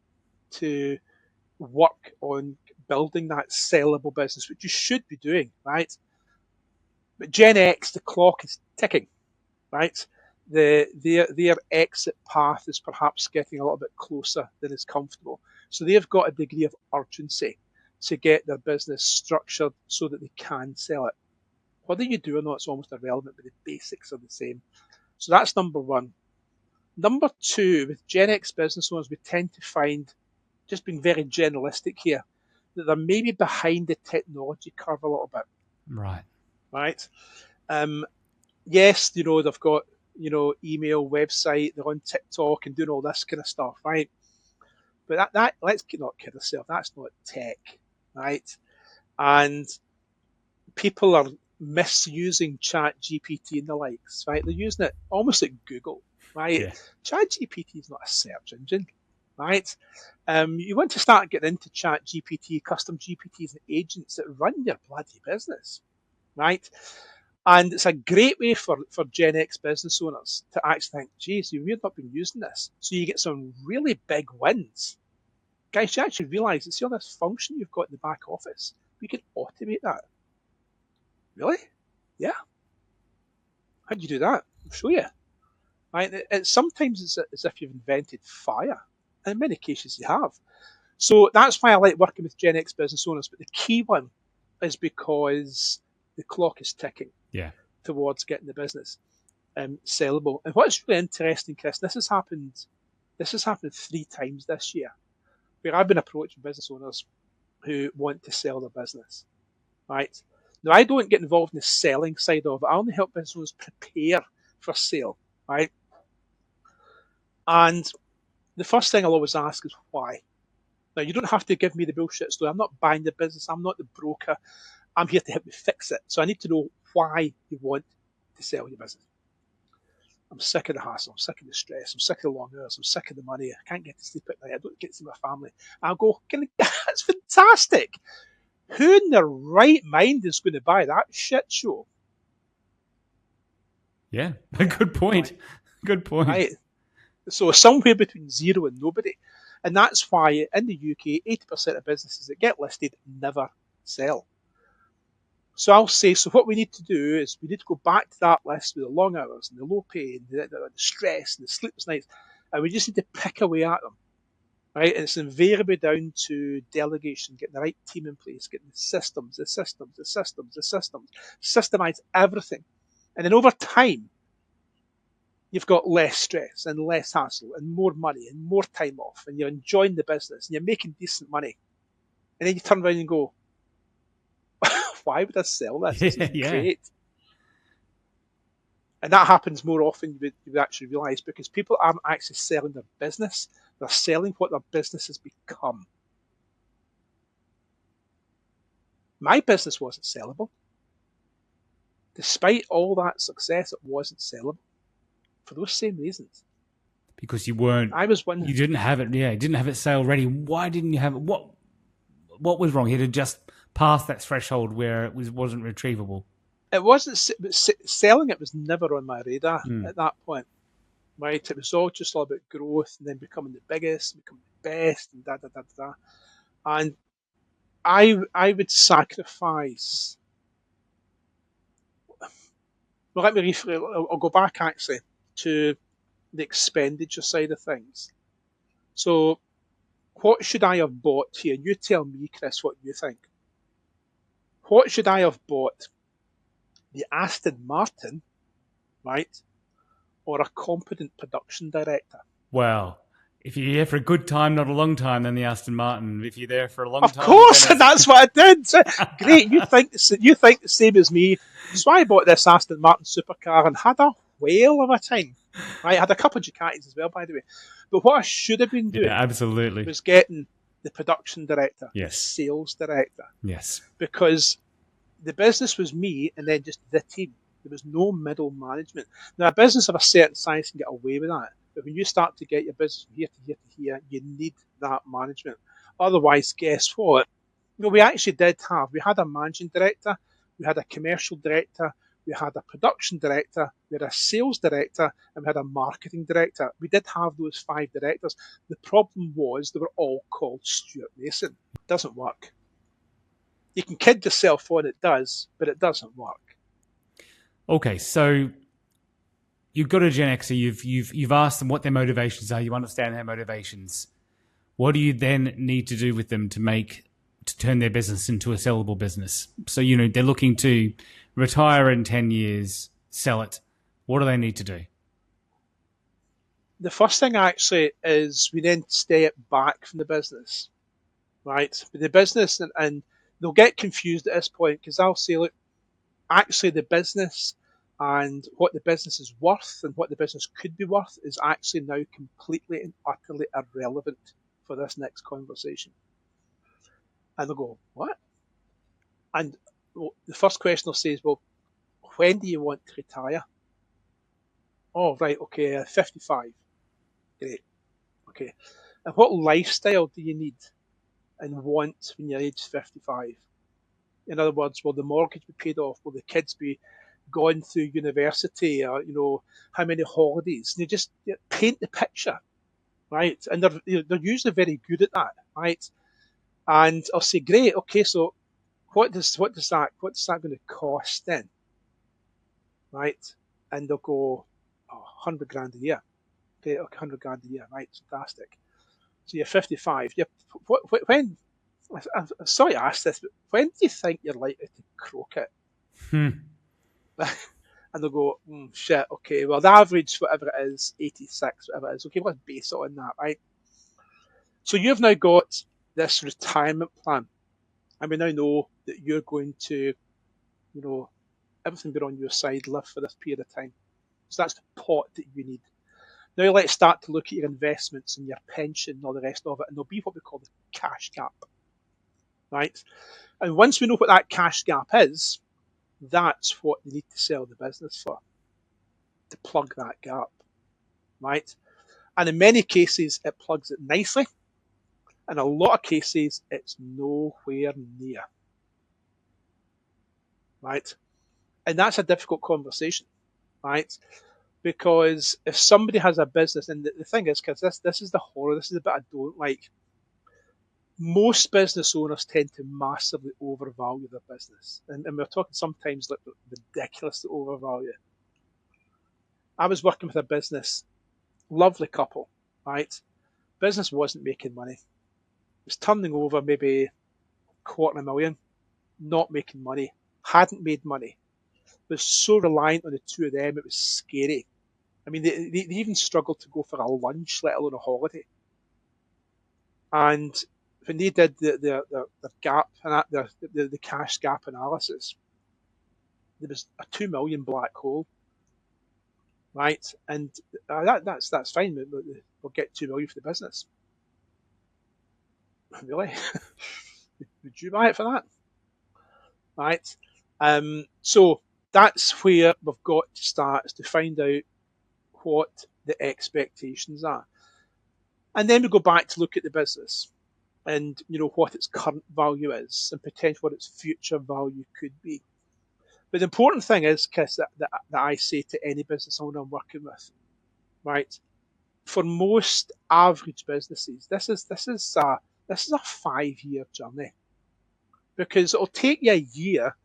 Speaker 2: to work on building that sellable business, which you should be doing, right? But Gen X, the clock is ticking, right? Their exit path is perhaps getting a little bit closer than is comfortable. So they've got a degree of urgency to get their business structured so that they can sell it. Whether you do or not, it's almost irrelevant, but the basics are the same. So that's number one. Number two, with Gen X business owners, we tend to find, just being very generalistic here, that they're maybe behind the technology curve a little bit.
Speaker 3: Right.
Speaker 2: Right. Yes, they've got, email, website, they're on TikTok and doing all this kind of stuff, right? But that let's not kid ourselves, that's not tech, right? And people are misusing Chat GPT and the likes, right? They're using it almost like Google, right?
Speaker 3: Yeah.
Speaker 2: Chat GPT is not a search engine, right? You want to start getting into Chat GPT, custom GPTs and agents that run your bloody business, right? And it's a great way for Gen X business owners to actually think, geez, we've not been using this. So you get some really big wins. Guys, you actually realize it's all this function you've got in the back office. We can automate that. Really? Yeah. How do you do that? I'll show you. Right? Sometimes it's as if you've invented fire. And in many cases you have. So that's why I like working with Gen X business owners. But the key one is because the clock is ticking.
Speaker 3: Yeah.
Speaker 2: Towards getting the business sellable. And what's really interesting, Chris, this has happened 3 times this year, where I've been approaching business owners who want to sell their business. right? Now, I don't get involved in the selling side of it. I only help businesses prepare for sale, right? And the first thing I'll always ask is why. Now, you don't have to give me the bullshit story. I'm not buying the business. I'm not the broker. I'm here to help you fix it. So I need to know why you want to sell your business. I'm sick of the hassle. I'm sick of the stress. I'm sick of the long hours. I'm sick of the money. I can't get to sleep at night. I don't get to see my family. I'll go, that's fantastic. Who in their right mind is going to buy that shit show?
Speaker 3: Yeah, a good point. Good point.
Speaker 2: Right. So somewhere between zero and nobody. And that's why in the UK, 80% of businesses that get listed never sell. So I'll say, so what we need to do is we need to go back to that list with the long hours and the low pay and the stress and the sleepless nights, and we just need to pick away at them, right? And it's invariably down to delegation, getting the right team in place, getting the systems, systemize everything. And then over time, you've got less stress and less hassle and more money and more time off, and you're enjoying the business and you're making decent money. And then you turn around and go, why would I sell this? This is great. And that happens more often than you would actually realise, because people aren't actually selling their business. They're selling what their business has become. My business wasn't sellable. Despite all that success, it wasn't sellable for those same reasons.
Speaker 3: Because you weren't.
Speaker 2: I was one.
Speaker 3: You didn't have it. Yeah, you didn't have it sale ready. Why didn't you have it? What was wrong? You had just passed that threshold where it wasn't retrievable.
Speaker 2: It wasn't selling. It was never on my radar at that point, right? It was all about growth and then becoming the biggest, becoming the best, and da. And I would sacrifice. Well, let me rephrase. I'll go back actually to the expenditure side of things. So, what should I have bought here? You tell me, Chris, what you think. What should I have bought? The Aston Martin, right? Or a competent production director?
Speaker 3: Well, if you're here for a good time, not a long time, then the Aston Martin. If you're there for a long time,
Speaker 2: of course, and that's what I did. So, great, you think the same as me. So I bought this Aston Martin supercar and had a whale of a time. I had a couple of Ducatis as well, by the way. But what I should have been doing,
Speaker 3: absolutely,
Speaker 2: was getting the production director,
Speaker 3: yes,
Speaker 2: the sales director,
Speaker 3: yes,
Speaker 2: because the business was me and then just the team. There was no middle management. Now, a business of a certain size can get away with that. But when you start to get your business from here to here to here, you need that management. Otherwise, guess what? We actually we had a managing director, we had a commercial director, we had a production director, we had a sales director, and we had a marketing director. We did have those 5 directors. The problem was they were all called Stuart Mason. It doesn't work. You can kid yourself on it does, but it doesn't work.
Speaker 3: Okay, so you've got a Gen Xer. You've asked them what their motivations are. You understand their motivations. What do you then need to do with them to turn their business into a sellable business? So they're looking to retire in 10 years, sell it. What do they need to do?
Speaker 2: The first thing actually is we then step back from the business, right? The business and they'll get confused at this point because I'll say, look, actually the business and what the business is worth and what the business could be worth is actually now completely and utterly irrelevant for this next conversation. And they'll go, what? And the first question they'll say is, well, when do you want to retire? Oh, right, okay, 55. Great. Okay. And what lifestyle do you need and want when you're age 55? In other words, will the mortgage be paid off? Will the kids be gone through university? Or, how many holidays? And you paint the picture, right? And they're usually very good at that, right? And I'll say, great, okay, so what does that going to cost then? Right? And they'll go, 100 grand a year. Okay, 100 grand a year, right? Fantastic. So you're 55. When? I'm sorry to ask this, but when do you think you're likely to croak it? And they'll go, shit, okay, well, the average, whatever it is, 86, whatever it is. Okay, let's base it on that, right? So you've now got this retirement plan. And we now know that you're going to, everything being on your side, live for this period of time. So that's the pot that you need. Now let's start to look at your investments and your pension and all the rest of it, and there'll be what we call the cash gap, right? And once we know what that cash gap is, that's what you need to sell the business for, to plug that gap, right? And in many cases, it plugs it nicely. In a lot of cases, it's nowhere near, right? And that's a difficult conversation, right? Because if somebody has a business, and the thing is, because this is the horror, this is the bit I don't like. Most business owners tend to massively overvalue their business. And we're talking sometimes like ridiculously overvalue. I was working with a business, lovely couple, right? Business wasn't making money. It was turning over maybe $250,000, not making money, hadn't made money. Was so reliant on the two of them, it was scary. I mean, they even struggled to go for a lunch, let alone a holiday. And when they did the gap and the cash gap analysis, there was a 2 million black hole, right? And that's fine. We'll get 2 million for the business. Really? Would you buy it for that? Right? So that's where we've got to start, is to find out what the expectations are. And then we go back to look at the business and, what its current value is and potentially what its future value could be. But the important thing is, Chris, that I say to any business owner I'm working with, right? For most average businesses, this is a 5-year journey, because it'll take you a year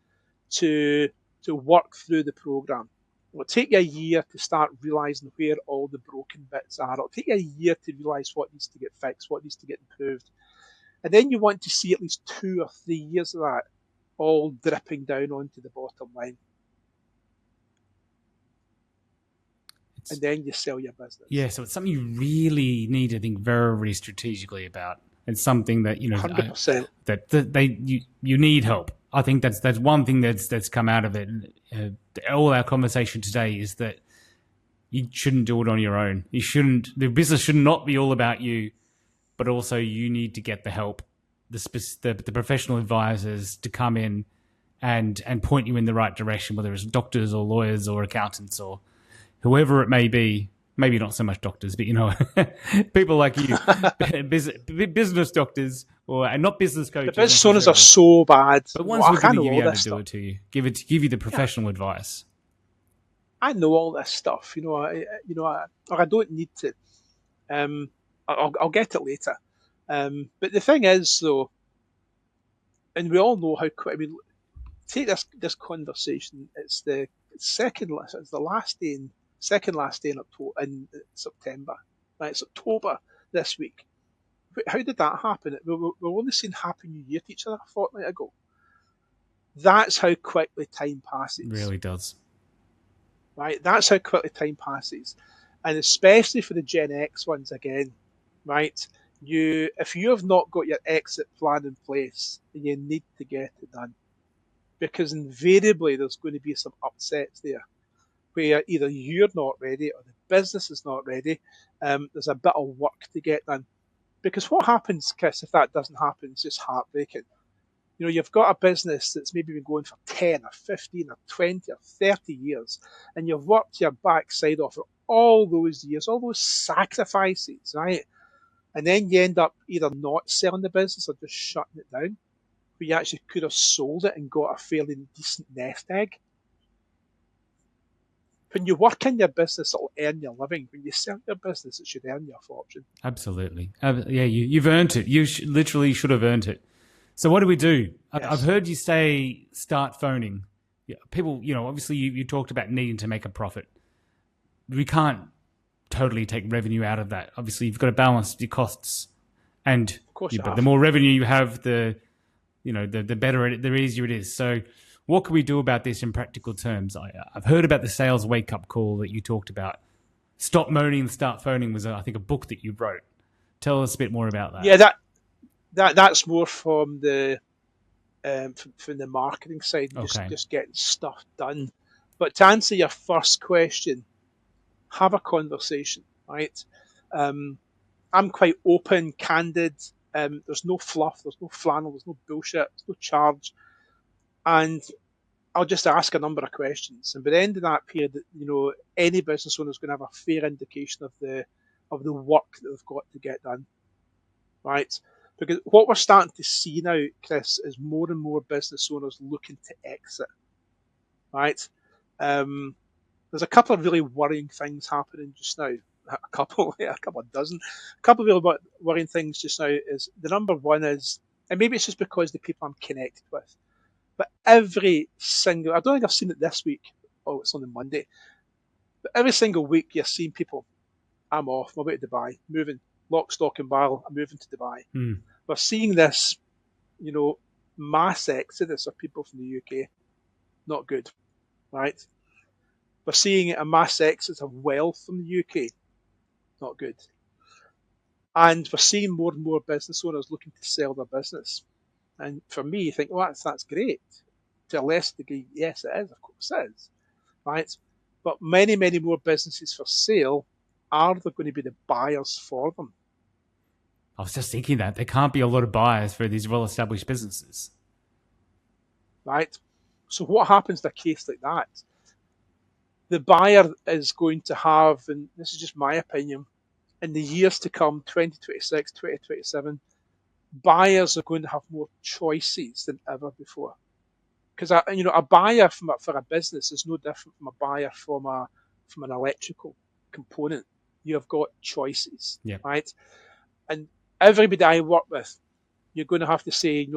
Speaker 2: to work through the program. It'll take you a year to start realizing where all the broken bits are. It'll take you a year to realize what needs to get fixed, what needs to get improved. And then you want to see at least 2 or 3 years of that all dripping down onto the bottom line. And then you sell your business.
Speaker 3: Yeah, so it's something you really need to think very, very strategically about. It's something that
Speaker 2: 100%.
Speaker 3: You need help. I think that's one thing that's come out of it. All our conversation today is that you shouldn't do it on your own. The business should not be all about you, but also you need to get the help, the professional advisors to come in and point you in the right direction, whether it's doctors or lawyers or accountants or whoever it may be. Maybe not so much doctors, but people like you, business doctors and not business coaches.
Speaker 2: The business owners are so bad.
Speaker 3: But once we're going to be able to do it to you, give you the professional advice.
Speaker 2: I know all this stuff. I don't need to. I'll get it later. But the thing is, though, and we all know how quick. I mean, take this conversation. It's the second last day in October, in September. Right, it's October this week. How did that happen? We're only saying Happy New Year to each other a fortnight ago. That's how quickly time passes.
Speaker 3: It really does.
Speaker 2: Right, that's how quickly time passes, and especially for the Gen X ones again. Right, if you have not got your exit plan in place, then you need to get it done, because invariably there's going to be some upsets there, where either you're not ready or the business is not ready. There's a bit of work to get done. Because what happens, Chris, if that doesn't happen, it's just heartbreaking. You've got a business that's maybe been going for 10 or 15 or 20 or 30 years, and you've worked your backside off for all those years, all those sacrifices, right? And then you end up either not selling the business or just shutting it down, where you actually could have sold it and got a fairly decent nest egg. When you work in your business, it'll earn your living. When you sell your business, it should earn your fortune.
Speaker 3: Absolutely. Yeah, you've earned it. You literally should have earned it. So what do we do? Yes. I've heard you say start phoning. People, obviously you talked about needing to make a profit. We can't totally take revenue out of that. Obviously, you've got to balance your costs. And
Speaker 2: of course
Speaker 3: but the more revenue you have, the better the easier it is. So what can we do about this in practical terms? I've heard about the sales wake-up call that you talked about. Stop Moaning and Start Phoning was, I think, a book that you wrote. Tell us a bit more about that.
Speaker 2: Yeah, that's more from the from the marketing side,
Speaker 3: Okay.
Speaker 2: just getting stuff done. But to answer your first question, have a conversation, right? I'm quite open, candid. There's no fluff, there's no flannel, there's no bullshit, there's no charge. And I'll just ask a number of questions. And by the end of that period, any business owner is going to have a fair indication of the work that they've got to get done, right? Because what we're starting to see now, Chris, is more and more business owners looking to exit, right? There's a couple of really worrying things happening just now. A couple of dozen. A couple of really worrying things just now is the number one is, and maybe it's just because the people I'm connected with, but every single, I don't think I've seen it this week. Oh, it's on the Monday. But every single week you're seeing people, I'm off, I'm away to Dubai, moving, lock, stock and barrel, I'm moving to Dubai. We're seeing this, mass exodus of people from the UK. Not good, right? We're seeing a mass exodus of wealth from the UK. Not good. And we're seeing more and more business owners looking to sell their business. And for me, you think, well, that's great. To a lesser degree, yes, it is, of course it is, right? But many, many more businesses for sale, are there going to be the buyers for them?
Speaker 3: I was just thinking that there can't be a lot of buyers for these well-established businesses.
Speaker 2: Right? So what happens in a case like that? The buyer is going to have, and this is just my opinion, in the years to come, 2026, 2027, buyers are going to have more choices than ever before. Because a buyer for a business is no different from a buyer from an electrical component. You have got choices, right? And everybody I work with, you're going to have to say,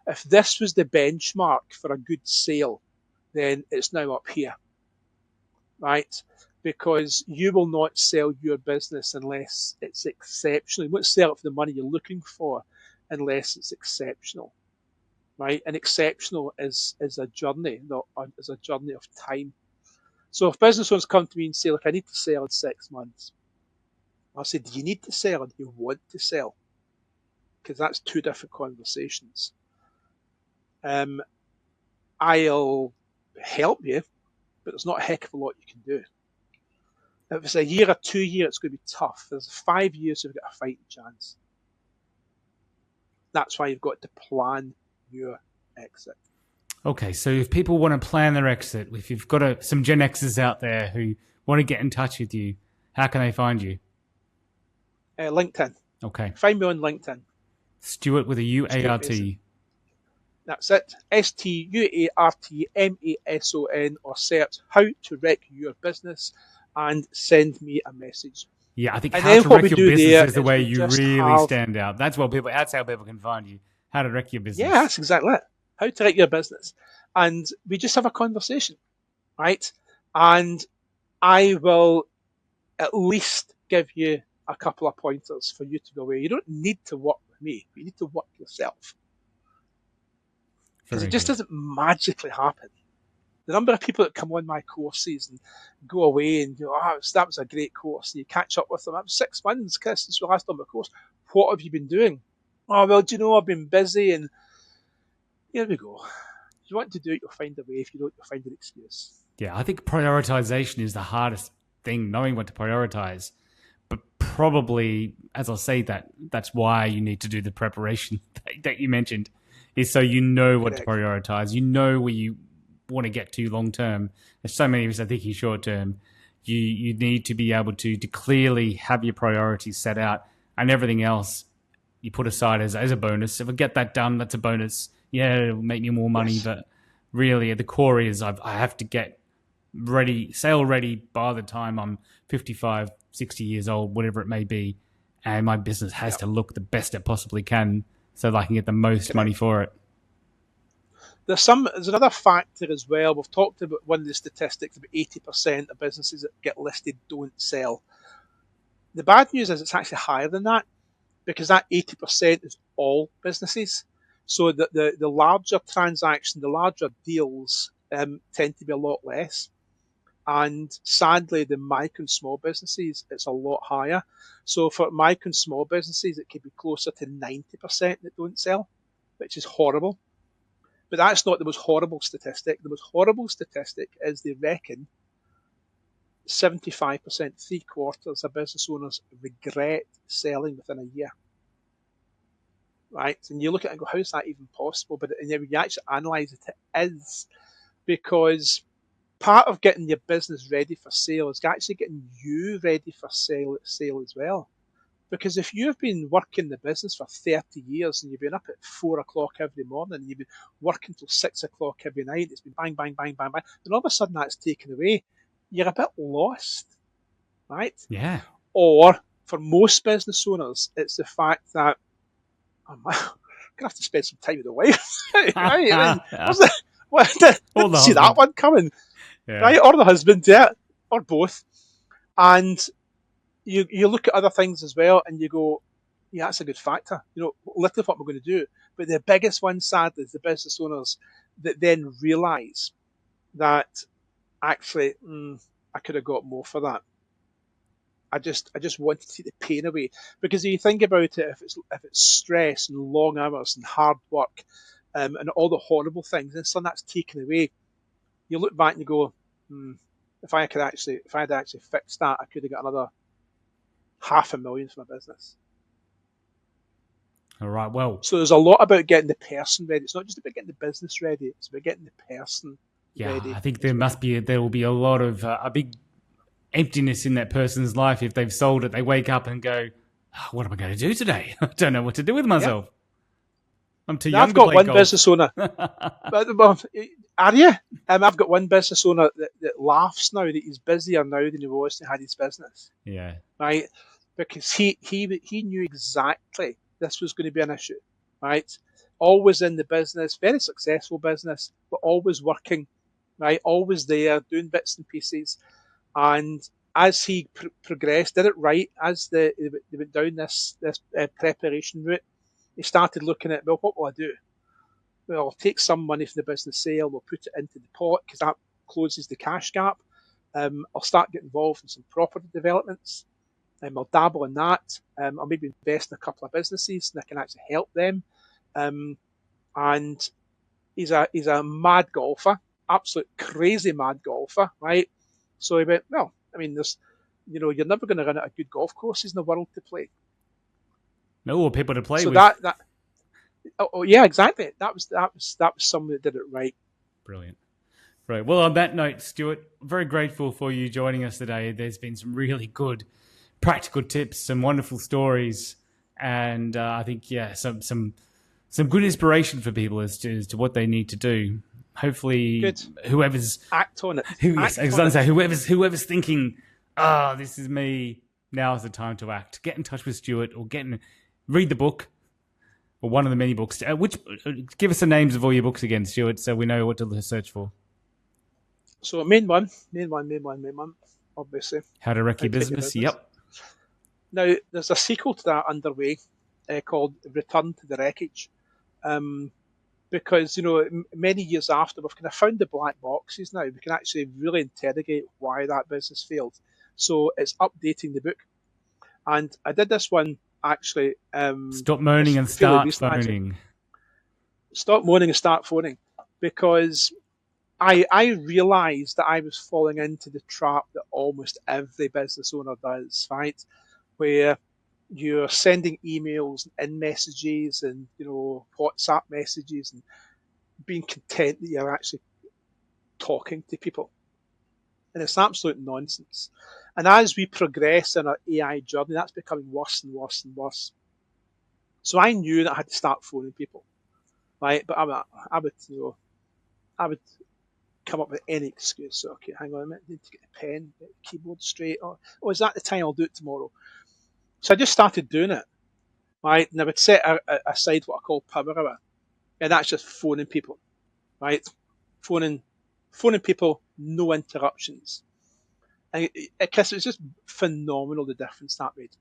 Speaker 2: if this was the benchmark for a good sale, then it's now up here, right? Because you will not sell your business unless it's exceptional. You won't sell it for the money you're looking for unless it's exceptional, right? And exceptional is a journey, is a journey of time. So if business owners come to me and say, look, I need to sell in 6 months, I'll say, do you need to sell or do you want to sell? Because that's two different conversations. I'll help you, but there's not a heck of a lot you can do. If it's a year or 2 years, it's going to be tough. If there's 5 years, you've got a fighting chance. That's why you've got to plan your exit.
Speaker 3: Okay, so if people want to plan their exit, if you've got some Gen Xers out there who want to get in touch with you, how can they find you?
Speaker 2: LinkedIn.
Speaker 3: Okay.
Speaker 2: Find me on LinkedIn.
Speaker 3: Stuart with a U-A-R-T.
Speaker 2: That's it. STUARTMASON, or search How to Wreck Your Business and send me a message.
Speaker 3: Yeah, I think
Speaker 2: and
Speaker 3: How to Wreck Your Business is the way you really stand out. That's how people can find you. How to Wreck Your Business.
Speaker 2: Yeah, that's exactly it. How to Wreck Your Business. And we just have a conversation, right? And I will at least give you a couple of pointers for you to go away. You don't need to work with me. You need to work yourself. Because it just doesn't magically happen. The number of people that come on my courses and go away and that was a great course, and you catch up with them. That was 6 months, Chris, since we last done my course. What have you been doing? Oh, well, do you know, I've been busy, and here we go. If you want to do it, you'll find a way. If you don't, you'll find an excuse.
Speaker 3: Yeah, I think prioritization is the hardest thing, knowing what to prioritize. But probably, as I say that's why you need to do the preparation that you mentioned, is so you know what to prioritize. You know where you want to get to long term. There's so many of us are thinking short term. You need to be able to clearly have your priorities set out, and everything else you put aside as a bonus. If I get that done, that's a bonus. Yeah, it'll make me more money, but really at the core is I have to get ready, sale ready by the time I'm 55, 60 years old, whatever it may be, and my business has to look the best it possibly can so that I can get the most money for it.
Speaker 2: There's another factor as well. We've talked about one of the statistics, about 80% of businesses that get listed don't sell. The bad news is it's actually higher than that, because that 80% is all businesses. So the larger transactions, the larger deals tend to be a lot less. And sadly, the micro and small businesses, it's a lot higher. So for micro and small businesses, it could be closer to 90% that don't sell, which is horrible. But that's not the most horrible statistic. The most horrible statistic is they reckon 75%, 3/4 of business owners regret selling within a year. Right? And you look at it and go, how is that even possible? But when you actually analyse it, it is, because part of getting your business ready for sale is actually getting you ready for sale as well. Because if you've been working the business for 30 years and you've been up at 4 o'clock every morning and you've been working till 6 o'clock every night, it's been bang, bang, bang, bang, bang, then all of a sudden that's taken away. You're a bit lost, right?
Speaker 3: Yeah.
Speaker 2: Or for most business owners, it's the fact that, oh man, I'm going to have to spend some time with the wife. Right? I mean, didn't see that one coming.
Speaker 3: Yeah.
Speaker 2: Right? Or the husband, yeah, or both. And you look at other things as well and you go, yeah, that's a good factor. Little of what we're going to do. But the biggest one, sadly, is the business owners that then realise that actually, I could have got more for that. I just wanted to take the pain away. Because if you think about it, if it's stress and long hours and hard work, and all the horrible things, and suddenly that's taken away, you look back and you go, if I had actually fixed that, I could have got another $500,000 for my business.
Speaker 3: All right. Well,
Speaker 2: so there's a lot about getting the person ready. It's not just about getting the business ready; it's about getting the person ready.
Speaker 3: I think there will be a lot of a big emptiness in that person's life if they've sold it. They wake up and go, "What am I going to do today? I don't know what to do with myself. Yep. I'm too young to play golf."
Speaker 2: I've got one business owner. Are you? I've got one business owner that laughs now that he's busier now than he was when he had his business.
Speaker 3: Yeah.
Speaker 2: Right? Because he knew exactly this was going to be an issue. Right? Always in the business, very successful business, but always working. Right? Always there, doing bits and pieces. And as he progressed, did it right, as they went down this preparation route, he started looking at, well, what will I do? Well, I'll take some money from the business sale, we'll put it into the pot because that closes the cash gap. I'll start getting involved in some property developments. I'll dabble in that. I'll maybe invest in a couple of businesses and I can actually help them. And he's a mad golfer, absolute crazy mad golfer, right? So he went, well, I mean, you're never going to run out of good golf courses in the world to play.
Speaker 3: No, or people to play with.
Speaker 2: Oh yeah, exactly. That was someone that did it right.
Speaker 3: Brilliant. Right. Well, on that note, Stuart, very grateful for you joining us today. There's been some really good practical tips, some wonderful stories, and I think some good inspiration for people as to what they need to do. Hopefully, whoever's
Speaker 2: act on it.
Speaker 3: Whoever's thinking, this is me. Now is the time to act. Get in touch with Stuart or read the book. Or one of the many books. Give us the names of all your books again, Stuart, so we know what to search for.
Speaker 2: So main one, obviously.
Speaker 3: How to Wreck Your Business. Yep.
Speaker 2: Now, there's a sequel to that underway called Return to the Wreckage. Because, many years after, we've kind of found the black boxes now. We can actually really interrogate why that business failed. So it's updating the book. And I did this one actually.
Speaker 3: Stop moaning and start phoning.
Speaker 2: Stop moaning and start phoning. Because I realised that I was falling into the trap that almost every business owner does, right? Where you're sending emails and in-messages and, WhatsApp messages and being content that you're actually talking to people. And it's absolute nonsense. And as we progress in our AI journey, that's becoming worse and worse and worse. So I knew that I had to start phoning people, right? But I would come up with any excuse. So, okay, hang on a minute, I need to get the pen, get the keyboard straight. Oh, is that the time? I'll do it tomorrow. So I just started doing it, right? And I would set aside what I call power hour, and that's just phoning people, right? Phoning people, no interruptions. And it was just phenomenal, the difference that made,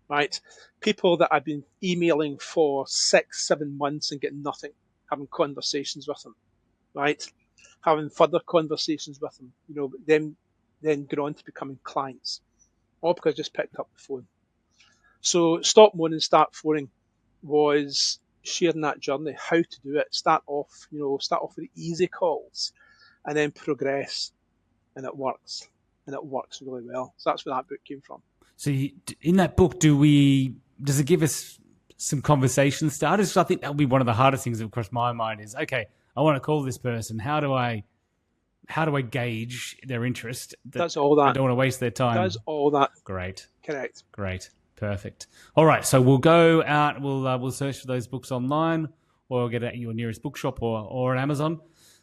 Speaker 2: right? People that I've been emailing for 6-7 months and getting nothing, having conversations with them, right? Having further conversations with them, then go on to becoming clients, all because I just picked up the phone. So stop moaning, start phoning was sharing that journey, how to do it. Start off with the easy calls, and then progress, and it works, really well. So that's where that book came from.
Speaker 3: So in that book, does it give us some conversation starters? I think that would be one of the hardest things that crossed my mind is, okay, I want to call this person. How do I gauge their interest?
Speaker 2: That's all that.
Speaker 3: I don't want to waste their time.
Speaker 2: That's all that.
Speaker 3: Great.
Speaker 2: Correct.
Speaker 3: Great. Perfect. All right. So we'll go out. We'll search for those books online, or get at your nearest bookshop or at Amazon.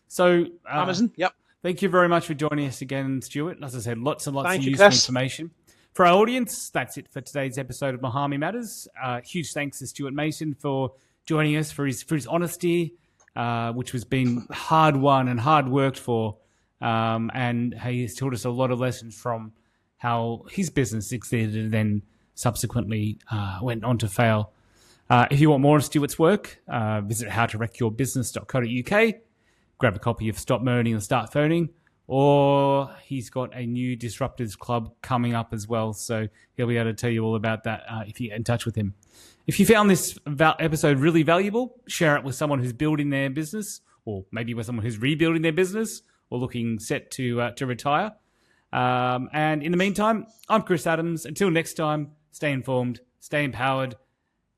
Speaker 3: So
Speaker 2: Amazon. Yep.
Speaker 3: Thank you very much for joining us again, Stuart. As I said, lots and lots of useful
Speaker 2: Chris.
Speaker 3: information. For our audience, that's it for today's episode of Muhami Matters. Huge thanks to Stuart Mason for joining us, for his honesty, which has been hard won and hard worked for. And he has taught us a lot of lessons from how his business succeeded and then subsequently went on to fail. If you want more of Stuart's work, visit howtowreckyourbusiness.co.uk. Grab a copy of Stop Moaning and Start Phoning, or he's got a new Disruptors Club coming up as well. So he'll be able to tell you all about that if you get in touch with him. If you found this episode really valuable, share it with someone who's building their business, or maybe with someone who's rebuilding their business or looking set to retire. And in the meantime, I'm Chris Adams. Until next time, stay informed, stay empowered,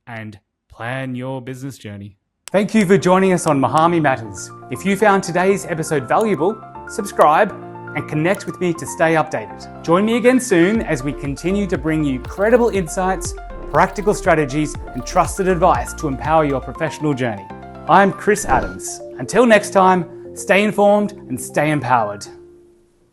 Speaker 3: and plan your business journey. Thank you for joining us on Muhami Matters. If you found today's episode valuable, subscribe and connect with me to stay updated. Join me again soon as we continue to bring you credible insights, practical strategies, and trusted advice to empower your professional journey. I'm Chris Adams. Until next time, stay informed and stay empowered.